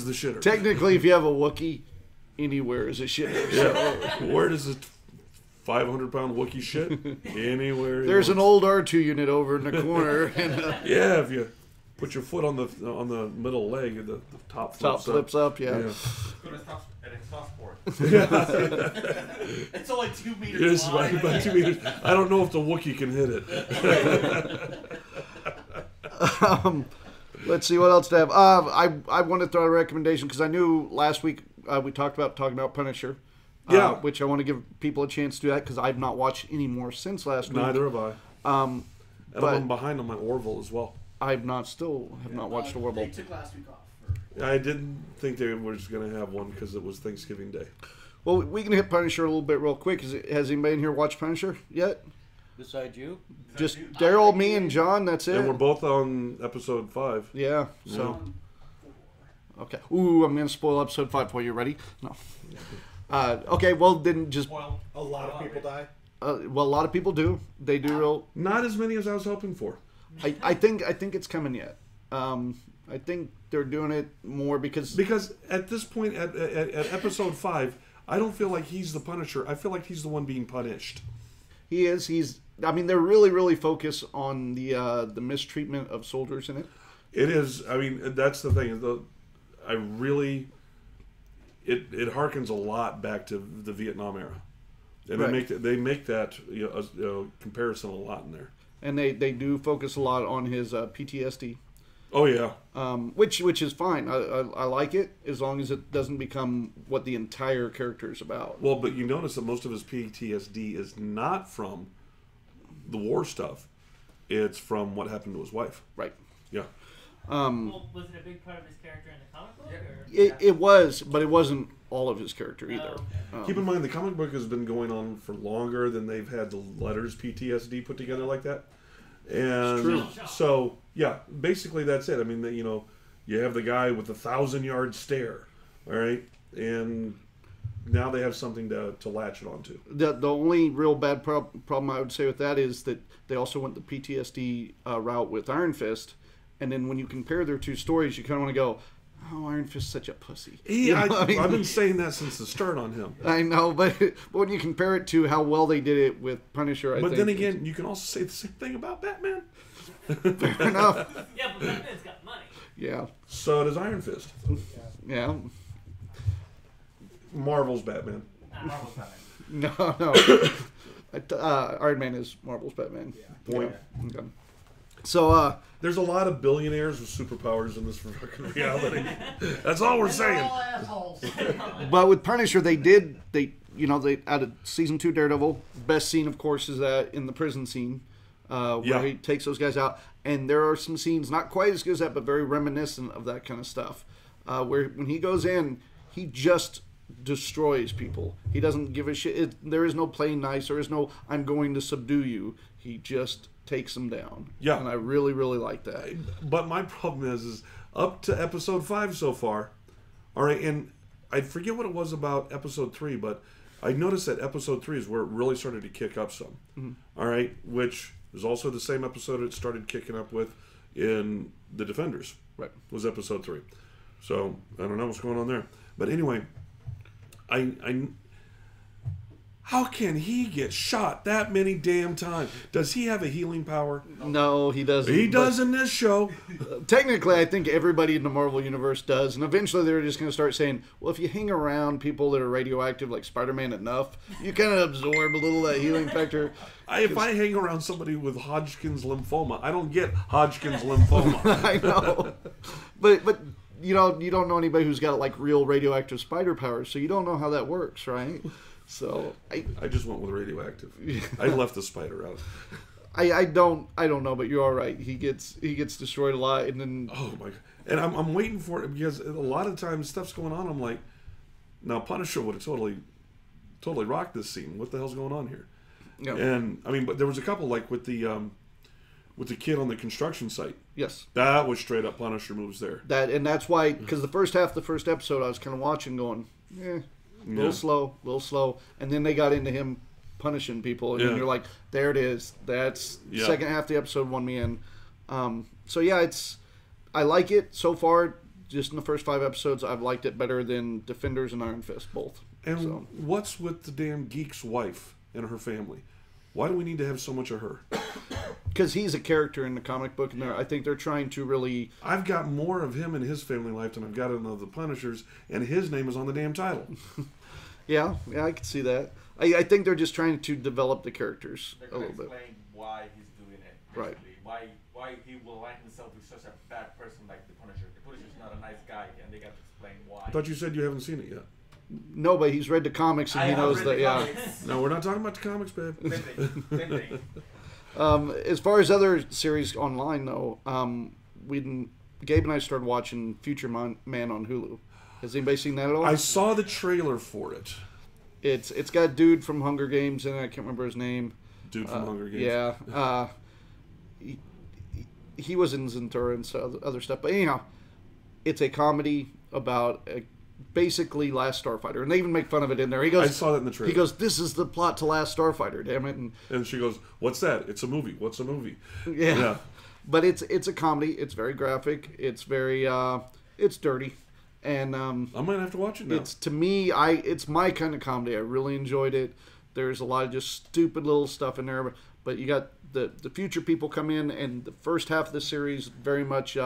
the shitter. Technically, if you have a Wookiee, anywhere is a shitter. So. Yeah. Where does a 500-pound Wookiee shit? Anywhere. There's an old R2 unit over in the corner. And, Yeah, if you put your foot on the middle leg, the top flips up, yeah. Gonna stop at exhaust port. It's only 2 meters Yes, wide. by 2 meters. I don't know if the Wookiee can hit it. Let's see what else to have. I want to throw a recommendation because I knew last week we talking about Punisher. Yeah. Which I want to give people a chance to do that because I've not watched any more since last week. Neither have I. And but- I'm behind on my Orville as well. I've not watched the They Orville. took last week off. I didn't think they were just going to have one because it was Thanksgiving Day. Well, we can hit Punisher a little bit real quick. Has anybody in here watched Punisher yet? Besides you? Just Daryl, me, and John. That's it. And we're both on episode 5. Yeah. So. Okay. Ooh, I'm gonna spoil episode 5 for you. Ready? No. Okay. Well, then just. Well, A lot of people die. Well, a lot of people do. They do real. Not as many as I was hoping for. I think it's coming yet. I think they're doing it more because at this point, at episode 5, I don't feel like he's the Punisher. I feel like he's the one being punished. he is. I mean, they're really focused on the mistreatment of soldiers in it. It is. I mean, that's the thing. It harkens a lot back to the Vietnam era, and Right. they make that comparison a lot in there. And they do focus a lot on his PTSD. Oh yeah, Which is fine. I like it as long as it doesn't become what the entire character is about. well, but you notice that most of his PTSD is not from the war stuff; it's from what happened to his wife. Right. Yeah, Well, was it a big part of his character in the comic book? Yeah. Or? It was, but it wasn't all of his character either. Oh, keep in mind the comic book has been going on for longer than they've had the letters PTSD put together like that. And true. so, yeah, basically that's it. I mean, you have the guy with the 1,000-yard stare, all right, and now they have something to latch it onto. The only real bad problem I would say with that is that they also went the PTSD route with Iron Fist, and then when you compare their two stories, you kind of want to go, "Oh, Iron Fist's such a pussy." You know what I mean? I've been saying that since the start on him. I know, but when you compare it to how well they did it with Punisher, I But think then again, you can also say the same thing about Batman. fair enough. Yeah, but Batman's got money. Yeah, So does Iron Fist. yeah. Marvel's Batman. Marvel's Batman. No. Iron Man is Marvel's Batman. Point. Okay. So, There's a lot of billionaires with superpowers in this fucking reality. That's all we're And they're saying. all assholes. But with Punisher, they added season 2 Daredevil. Best scene, of course, is that in the prison scene where Yeah. he takes those guys out. And there are some scenes not quite as good as that, but very reminiscent of that kind of stuff. Where when he goes in, he just destroys people. He doesn't give a shit. There is no playing nice. There is no I'm going to subdue you. He just takes them down. Yeah. And I really, really like that. But my problem is up to episode 5 so far. All right, and I forget what it was about episode 3, but I noticed that episode 3 is where it really started to kick up some. All right, which is also the same episode it started kicking up with in The Defenders. Right. Was episode 3. So I don't know what's going on there. But anyway, how can he get shot that many damn times? Does he have a healing power? No, he doesn't. He does in this show. Technically, I think everybody in the Marvel Universe does. And eventually they're just going to start saying, well, if you hang around people that are radioactive like Spider-Man enough, you kind of absorb a little of that healing factor. If I hang around somebody with Hodgkin's lymphoma, I don't get Hodgkin's lymphoma. I know. But you don't know anybody who's got like real radioactive spider powers, so you don't know how that works, right? So I just went with radioactive. I left the spider out. I don't know, but you're all right. He gets destroyed a lot, and then Oh my! And I'm waiting for it because a lot of times stuff's going on. I'm like, now Punisher would have totally rocked this scene. What the hell's going on here? yeah, And I mean, but there was a couple like with the kid on the construction site. yes, That was straight up Punisher moves there. that's why, because the first half of the first episode I was kind of watching, going, a little slow, and then they got into him punishing people, and then you're like, there it is. That's second half of the episode won me in. So yeah, I like it so far. Just in the first 5 episodes, I've liked it better than Defenders and Iron Fist both. And what's with the damn geek's wife and her family? Why do we need to have so much of her? Because he's a character in the comic book, and I think they're trying to really. I've got more of him and his family life than I've got of the Punishers, and his name is on the damn title. Yeah, I can see that. I think they're just trying to develop the characters They're a gonna little bit. explain why he's doing it. Right. Basically. Why he will align himself with such a bad person like the Punisher. The Punisher's not a nice guy, and they got to explain why. I thought you said you haven't seen it yet. No, but he's read the comics and he knows that. Yeah. No, we're not talking about the comics, babe. Same thing. As far as other series online, though, Gabe and I started watching Future Man on Hulu. Has anybody seen that at all? I saw the trailer for it. It's got a dude from Hunger Games in it. I can't remember his name. Dude from Hunger Games. Yeah. He was in Zentura and other stuff. But anyhow, it's a comedy about basically Last Starfighter. And they even make fun of it in there. He goes, I saw that in the trailer. He goes, this is the plot to Last Starfighter, damn it. And she goes, what's that? It's a movie. What's a movie? Yeah. But it's a comedy. It's very graphic. It's very, it's dirty. And I might have to watch it now. it's, to me, it's my kind of comedy. I really enjoyed it. There's a lot of just stupid little stuff in there. But you got the future people come in, and the first half of the series very much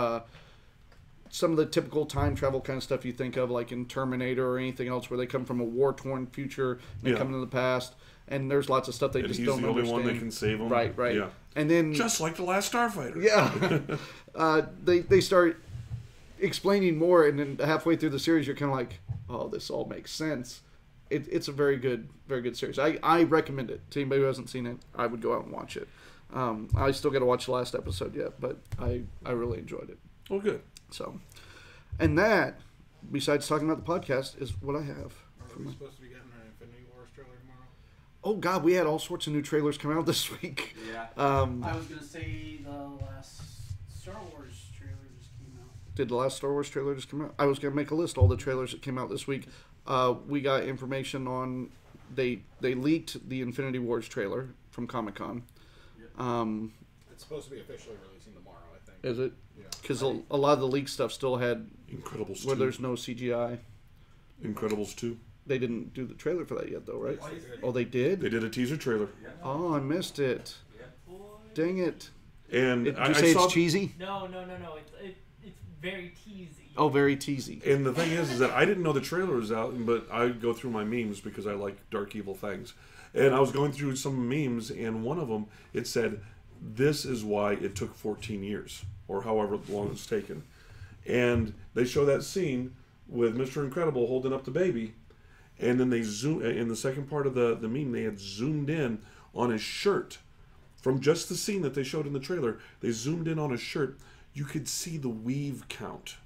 some of the typical time travel kind of stuff you think of, like in Terminator or anything else, where they come from a war-torn future and they come into the past. And there's lots of stuff they just don't understand. He's the only one that can save them. Right. Yeah. And then just like the Last Starfighter. Yeah. They start explaining more, and then halfway through the series, you're kind of like, oh, this all makes sense. It's a very good series. I recommend it to anybody who hasn't seen it. I would go out and watch it. I still got to watch the last episode yet, but I really enjoyed it. Oh, good. So, and that, besides talking about the podcast, is what I have. Are we supposed to be getting an Infinity Wars trailer tomorrow? Oh God, we had all sorts of new trailers come out this week. Yeah. I was gonna say the last Star Wars trailer just came out. Did the last Star Wars trailer just come out? I was gonna make a list of all the trailers that came out this week. We got information on they leaked the Infinity Wars trailer from Comic-Con. It's supposed to be officially releasing tomorrow, I think. Is it? Yeah. Because a lot of the leak stuff still had Incredibles where 2. there's no CGI. Incredibles 2. They didn't do the trailer for that yet, though, right? Yes, they did. Oh, they did? They did a teaser trailer. Oh, I missed it. Dang it. And Did I you say saw, it's cheesy? No. It's very teasy. Oh, very teasy. And the thing is that I didn't know the trailer was out, but I go through my memes because I like dark, evil things. And I was going through some memes, and one of them, it said, this is why it took 14 years, or however long it's taken. And they show that scene with Mr. Incredible holding up the baby, and then they zoom, in the second part of the meme, they had zoomed in on his shirt. From just the scene that they showed in the trailer, they zoomed in on his shirt. You could see the weave count.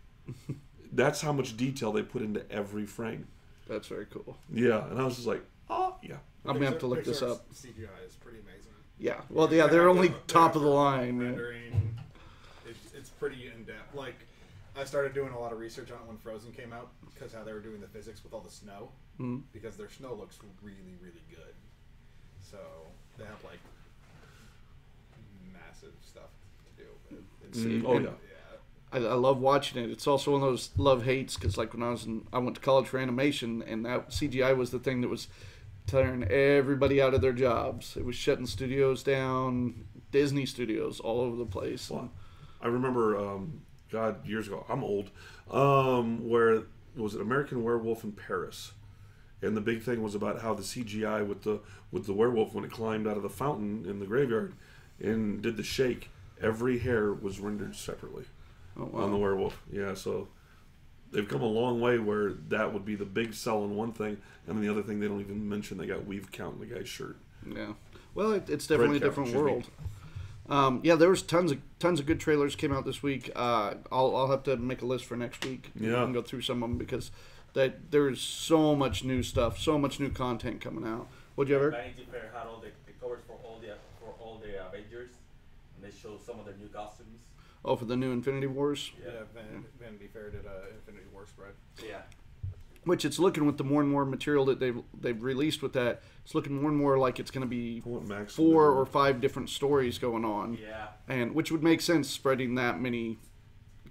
That's how much detail they put into every frame. That's very cool. Yeah, and I was just like, oh, yeah. I'm going to have to look this up. CGI is pretty amazing. Yeah, well, yeah, they're only top of the line. Rendering, it's pretty in-depth. Like, I started doing a lot of research on it when Frozen came out, because how they were doing the physics with all the snow, because their snow looks really, really good. So, they have, like, massive stuff to do. Oh, yeah. I love watching it. It's also one of those love-hates, because like when I went to college for animation, and that CGI was the thing that was tearing everybody out of their jobs. It was shutting studios down, Disney studios all over the place. Well, I remember, years ago, I'm old, where, was it American Werewolf in Paris? And the big thing was about how the CGI with the werewolf, when it climbed out of the fountain in the graveyard and did the shake, every hair was rendered separately. Oh, wow. On the werewolf. Yeah, so they've come a long way where that would be the big sell on one thing, and then the other thing they don't even mention, they got weave count in the guy's shirt. Yeah. Well, it's definitely a different world. Yeah, there was tons of good trailers came out this week. I'll have to make a list for next week. Yeah. And go through some of them, because there's so much new stuff, so much new content coming out. What'd you ever? Vanity Fair had all the covers for all the Avengers, and they showed some of their new costumes. Oh, for the new Infinity Wars? Yeah, Vanity Fair did a Infinity War spread. Yeah. Which it's looking with the more and more material that they've released with that, it's looking more and more like it's going to be 4 or 5 different stories going on. Yeah. And which would make sense, spreading that many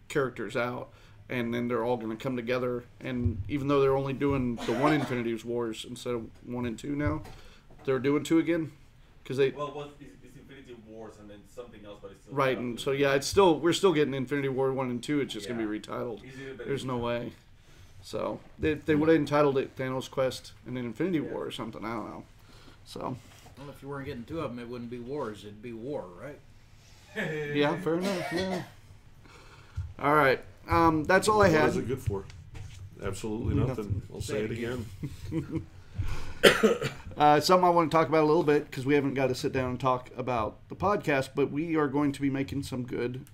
characters out, and then they're all going to come together. And even though they're only doing the one Infinity Wars instead of 1 and 2 now, they're doing 2 again, because they. Well, it's Infinity Wars and then something else, but it's still right, and so yeah, we're still getting Infinity War 1 and 2. It's just going to be retitled. There's no way. So they would have entitled it Thanos Quest and then Infinity War or something. I don't know. So. Well, if you weren't getting 2 of them, it wouldn't be wars. It'd be war, right? Yeah, fair enough. Yeah. All right. That's all I had. What is it good for? Absolutely nothing. I'll say it again. Something I want to talk about a little bit, because we haven't got to sit down and talk about the podcast, but we are going to be making some good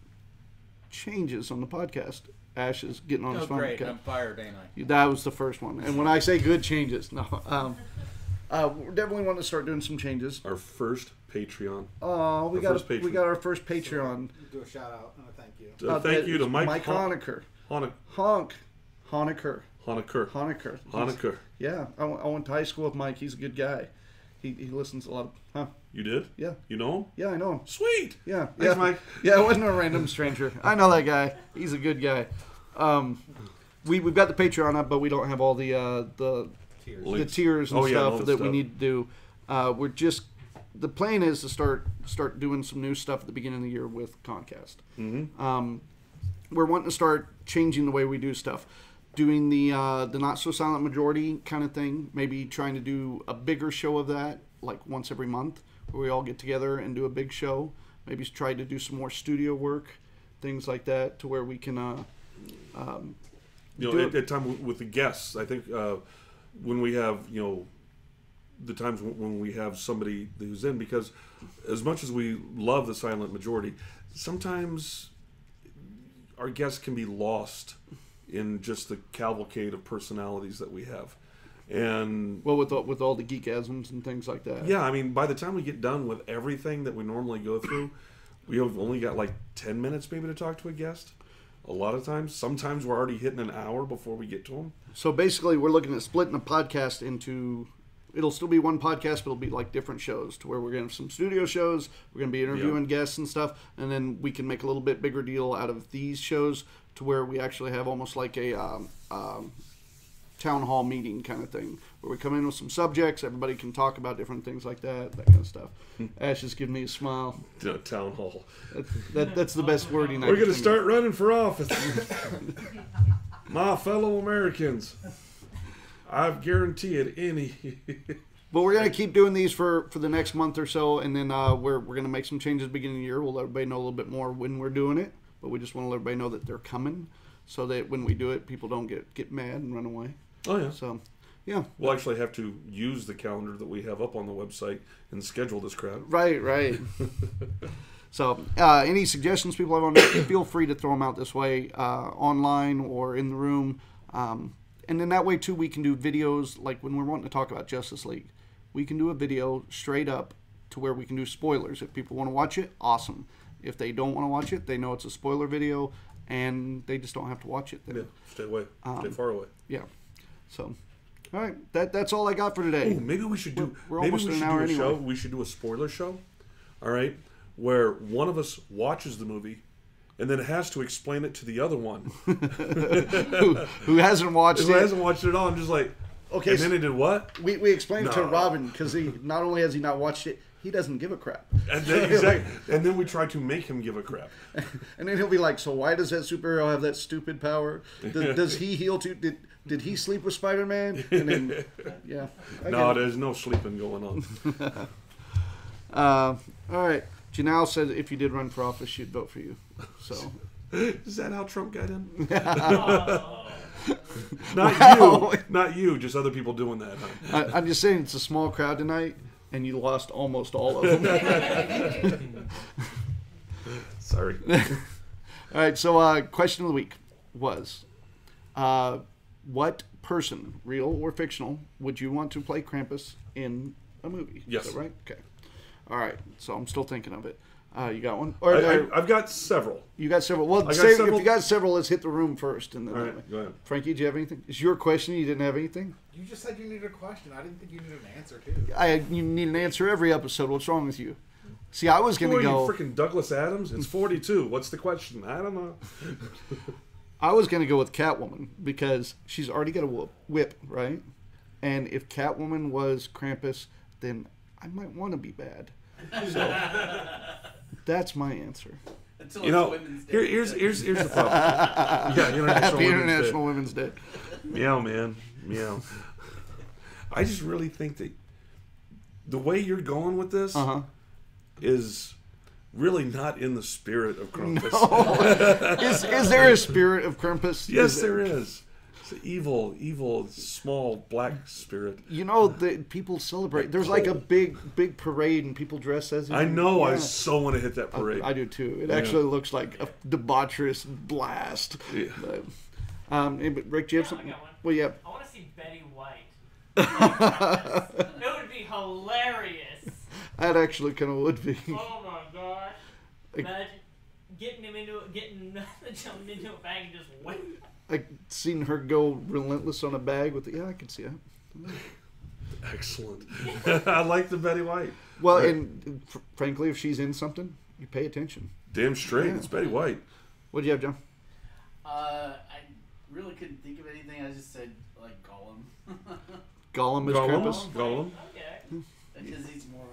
changes on the podcast. Ash is getting on his phone. Great. I'm fired, ain't I? That was the first one. And when I say good changes, no. We definitely want to start doing some changes. Our first Patreon. Oh, we got our first Patreon. So, do a shout out and a thank you. Thank you to Mike Honecker. Honecker. Yeah, I went to high school with Mike. He's a good guy. He listens a lot. Huh? You did? Yeah. You know him? Yeah, I know him. Sweet. Yeah. Thanks, Mike. Yeah, it wasn't a random stranger. I know that guy. He's a good guy. We've got the Patreon up, but we don't have all the tiers and stuff that we need to do. The plan is to start doing some new stuff at the beginning of the year with ConCast. Mm-hmm. We're wanting to start changing the way we do stuff. Doing the not so silent majority kind of thing. Maybe trying to do a bigger show of that, like once every month, where we all get together and do a big show. Maybe try to do some more studio work, things like that, to where we can. At time with the guests, I think when we have the times when we have somebody who's in, because as much as we love the silent majority, sometimes our guests can be lost in just the cavalcade of personalities that we have. And with all the geekasms and things like that. Yeah, I mean, by the time we get done with everything that we normally go through, we have only got like 10 minutes maybe to talk to a guest. A lot of times. Sometimes we're already hitting an hour before we get to them. So basically we're looking at splitting the podcast into... It'll still be one podcast, but it'll be like different shows, to where we're going to have some studio shows, we're going to be interviewing guests and stuff, and then we can make a little bit bigger deal out of these shows, to where we actually have almost like a town hall meeting kind of thing, where we come in with some subjects, everybody can talk about different things like that kind of stuff. Ash is giving me a smile. Town hall. That's the best wording. We're going to start running for office. My fellow Americans, I've guaranteed any. But we're gonna keep doing these for the next month or so, and then we're gonna make some changes at the beginning of the year. We'll let everybody know a little bit more when we're doing it, but we just want to let everybody know that they're coming, so that when we do it, people don't get mad and run away. Oh yeah. So, yeah. We'll actually have to use the calendar that we have up on the website and schedule this crap. Right. So, any suggestions people have on that, feel free to throw them out this way, online or in the room. And then that way, too, we can do videos, like when we're wanting to talk about Justice League. We can do a video straight up to where we can do spoilers. If people want to watch it, awesome. If they don't want to watch it, they know it's a spoiler video, and they just don't have to watch it. Then. Yeah, stay away. Stay far away. Yeah. So, all right, that's all I got for today. Ooh, maybe we should do. We're maybe almost we an should hour do a anyway. show. We should do a spoiler show. All right, where one of us watches the movie, and then has to explain it to the other one who hasn't watched it. Who hasn't watched it at all. I'm just like, okay. And then he did what? We explained it to No. Robin because he not only has he not watched it, he doesn't give a crap. And then, exactly. And then we try to make him give a crap. And then he'll be like, "So why does that superhero have that stupid power? Does he heal too? Did he sleep with Spider-Man?" And then, yeah. No, there's no sleeping going on. All right. Janelle said if you did run for office, she'd vote for you. So. Is that how Trump got in? Oh. Not you. Just other people doing that. Huh? I'm just saying it's a small crowd tonight, and you lost almost all of them. Sorry. All right. So, question of the week was, what person, real or fictional, would you want to play Krampus in a movie? Yes. Is that right? Okay. All right. So I'm still thinking of it. You got one? I've got several. You got several. Well, If if you got several, let's hit the room first. And then All right, go ahead. Frankie, do you have anything? Is your question? You didn't have anything? You just said you needed a question. I didn't think you needed an answer, too. You need an answer every episode. What's wrong with you? See, I was going Who to are go. you, freaking Douglas Adams? It's 42. What's the question? I don't know. I was going to go with Catwoman because she's already got a whip, right? And if Catwoman was Krampus, then I might want to be bad. So that's my answer. Until You it's know, Women's Day. here's the problem. Yeah, Happy International Women's Day. Meow, man. Meow. I just really think that the way you're going with this is really not in the spirit of Krampus. No. Is there a spirit of Krampus? Yes, there is. It's an evil, small, black spirit. You know, people celebrate. There's like a big parade and people dress as him. I know. Yeah. I so want to hit that parade. I do too. It actually looks like a debaucherous blast. Yeah. But, Rick, do you have I something? got one. Well, yeah. I want to see Betty White. It would be hilarious. That actually kind of would be. Oh my gosh! Imagine getting jumping into a bag and just wait. I seen her go relentless on a bag with I can see that. Excellent. I like the Betty White. Well, Right. and frankly, if she's in something, you pay attention. Damn straight. Yeah. It's Betty White. What do you have, John? I really couldn't think of anything. I just said like Gollum. Gollum is Krampus? Gollum. Okay. Because he's more.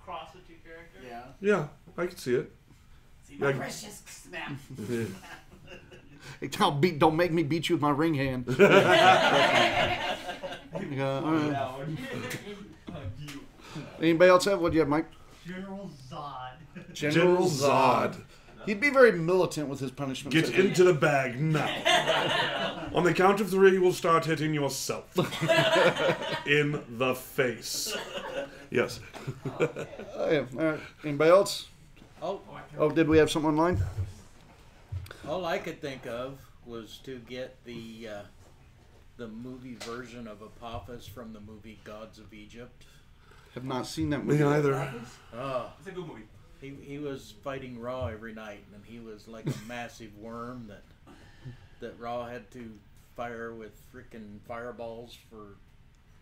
Cross the two characters. Yeah. Yeah, I can see it. See my Yeah. precious snap. Hey, don't make me beat you with my ring hand. All right. Anybody else have? What do you have, Mike? General Zod. General Zod. He'd be very militant with his punishments. Get into the bag now. On the count of 3, you will start hitting yourself. In the face. Yes. Yeah. All right. Anybody else? Oh, did we have something online? All I could think of was to get the movie version of Apophis from the movie Gods of Egypt. Have not seen that Me movie. either. Oh, It's a good movie. he was fighting Raw every night, and he was like a massive worm that Raw had to fire with freaking fireballs for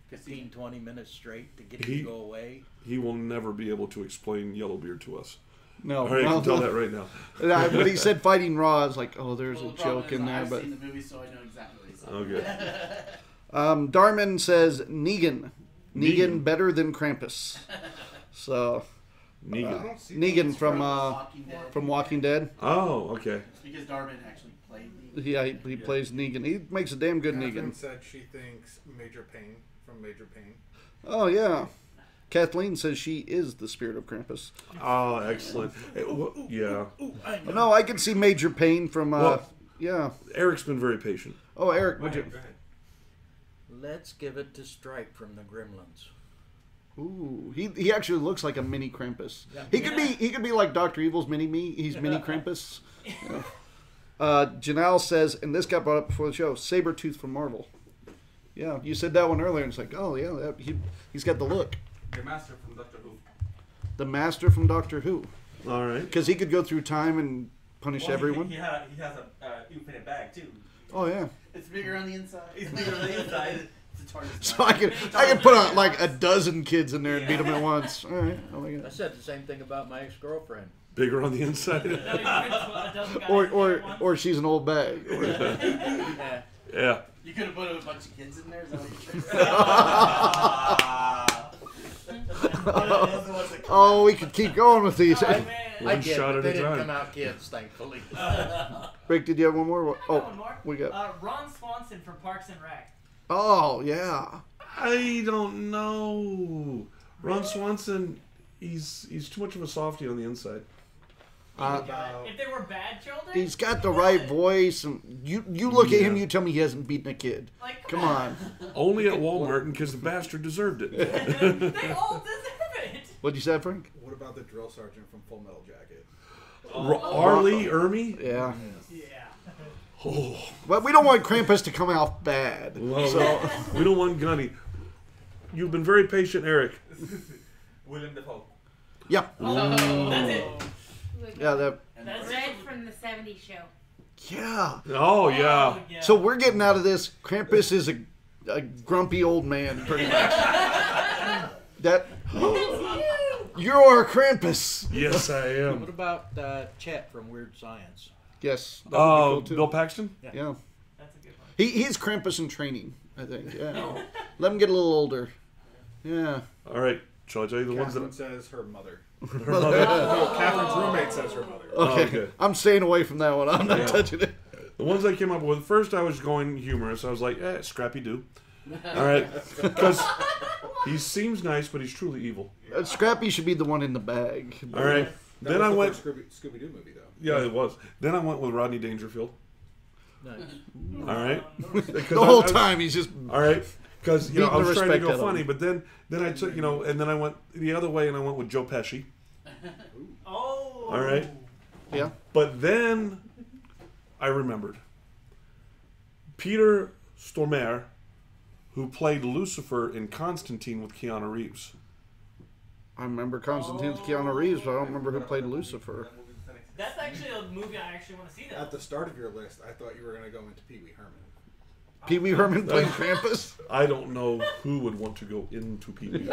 15, 20 minutes straight to get him to go away. He will never be able to explain Yellowbeard to us. No. All right, I can tell that right now. When he said fighting Raw, I was like, oh, there's Well, a the problem joke is in there. I've But seen the movie, so I know exactly what he's saying. Okay. Darman says Negan. Negan Negan. better than Krampus. So Negan. Negan from Walking Dead. from Walking Dead. Oh, okay. It's because Darwin actually played the. Yeah, he plays Negan. He makes a damn good Catherine Negan. said she thinks Major Payne from Major Payne. Oh, yeah. Kathleen says she is the spirit of Krampus. Oh, excellent. Yeah. No, I can see Major Payne from, yeah. Eric's been very patient. Oh, Eric, would you? Go ahead. Let's give it to Stripe from the Gremlins. Ooh, he actually looks like a mini Krampus. Yeah. He could be like Dr. Evil's mini me. He's mini Krampus. Yeah. Janelle says, and this got brought up before the show, Sabretooth from Marvel. Yeah, you said that one earlier, and it's like, oh yeah, he's got the look. The Master from Doctor Who. The Master from Doctor Who, All right. because he could go through time and punish everyone. He has a infinite bag too. Oh yeah. It's bigger on the inside. It's bigger on the inside. It's a TARDIS. So I could put on like a dozen kids in there and beat them at once. All right, I like I it. said the same thing about my ex-girlfriend. Bigger on the inside. No, you can put a dozen guys Or in there at once. or she's an old bag. Yeah. Yeah. You could have put a bunch of kids in there. Is that what you're trying Oh, we could keep going with these. Oh, man. I One get shot it. at They a didn't time. come out kids, thankfully. Rick, did you have one more? I got Oh, one more. we got. Ron Swanson from Parks and Rec. Oh yeah. I don't know. Ron Swanson, he's too much of a softie on the inside. If they were bad children, He's got the right voice. And you look at him, you tell me he hasn't beaten a kid. like, Come on. Only at Walmart because the bastard deserved it. They all deserve it. What'd you say, Frank? What about the drill sergeant from Full Metal Jacket? Arlie Ermy? Yeah. Yeah. Oh, Well, we don't want Krampus to come out bad. well, So we don't want Gunny. You've been very patient, Eric. William Dafoe. yeah, That's it. yeah, that. That's Red it. from the '70s show. Yeah. Oh, yeah. yeah. So we're getting out of this. Krampus is a grumpy old man, pretty much. That. You're our Krampus. Yes, I What am. about Chet from Weird Science? Yes. That would be cool too. Bill Paxton? Yeah. That's a good one. He's Krampus in training, I think. Yeah. Let him get a little older. Yeah. All right. Shall I tell you the ones Catherine that... says her mother. Well, No, Catherine's roommate says her mother. Okay. okay. I'm staying away from that one. I'm not Yeah. touching it. The ones I came up with, first I was going humorous. I was like, Scrappy Doo. All right. Because he seems nice, but he's truly evil. Scrappy should be the one in the bag. All right. That Then was I the went... first Scooby-Doo movie, though. Yeah, it was. Then I went with Rodney Dangerfield. Nice. All right. The whole time he's just. All right. Because, you know, I Beating was the trying to respect go out of funny, him. but then I took, you know, and then I went the other way and I went with Joe Pesci. Oh. All right. Yeah. But then I remembered. Peter Stormare, who played Lucifer in Constantine with Keanu Reeves. I remember Constantine's Keanu Reeves, but I don't remember who played Lucifer. That's actually a movie I actually want to see. Though. At the start of your list, I thought you were going to go into Pee Wee Herman. Pee Wee Herman playing Krampus? I don't know who would want to go into Pee-wee.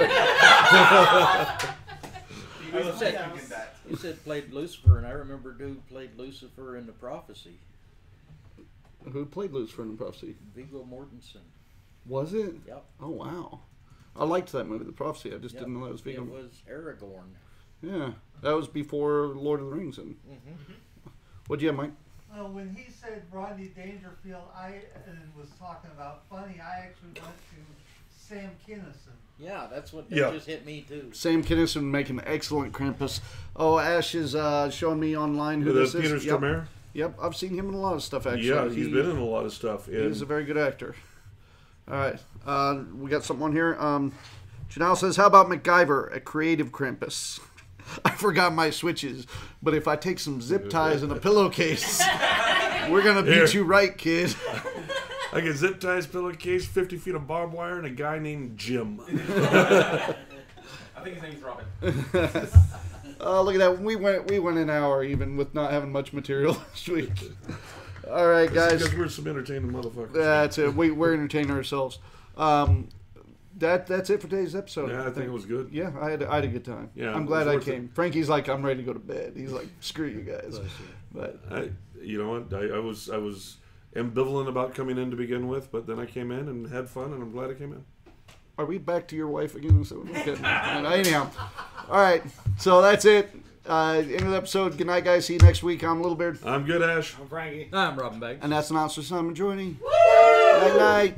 You said played Lucifer, and I remember dude played Lucifer in The Prophecy. Who played Lucifer in the Prophecy? Viggo Mortensen. Was it? Yep. Oh, wow. I liked that movie, The Prophecy. I just Yep. didn't know that was It Viggo. was Aragorn. Yeah. That was before Lord of the Rings. And what'd you have, Mike? Well, when he said Rodney Dangerfield, I was talking about funny. I actually went to Sam Kinison. Yeah, that's what Yeah. just hit me too. Sam Kinison making excellent Krampus. Oh, Ash is showing me online who this Peter is. Yep. Stormare? Yep, I've seen him in a lot of stuff, actually. Yeah, he's been in a lot of stuff. He's a very good actor. All right, we got something on here. Janelle says, how about MacGyver, a creative Krampus? I forgot my switches, but if I take some zip ties and a pillowcase, we're going to beat Here. you right, kid. I get zip ties, pillowcase, 50 feet of barbed wire, and a guy named Jim. I think his name is Robin. Look at that. We went an hour even with not having much material this week. All right, guys. Because we're some entertaining motherfuckers. That's it. We're entertaining ourselves. That's it for today's episode. Yeah, I think it was good. Yeah, I had a good time. Yeah, I'm it glad was I worth came. Frankie's like, I'm ready to go to bed. He's like, screw you guys. But You know what? I was ambivalent about coming in to begin with, but then I came in and had fun, and I'm glad I came in. are we back to your wife again? So, okay. Anyhow, all right. So that's it. End of the episode. Good night, guys. See you next week. I'm Little Beard, I'm good, Ash. I'm Frankie. I'm Robin Beggs. and that's announcer Simon joining. Night night.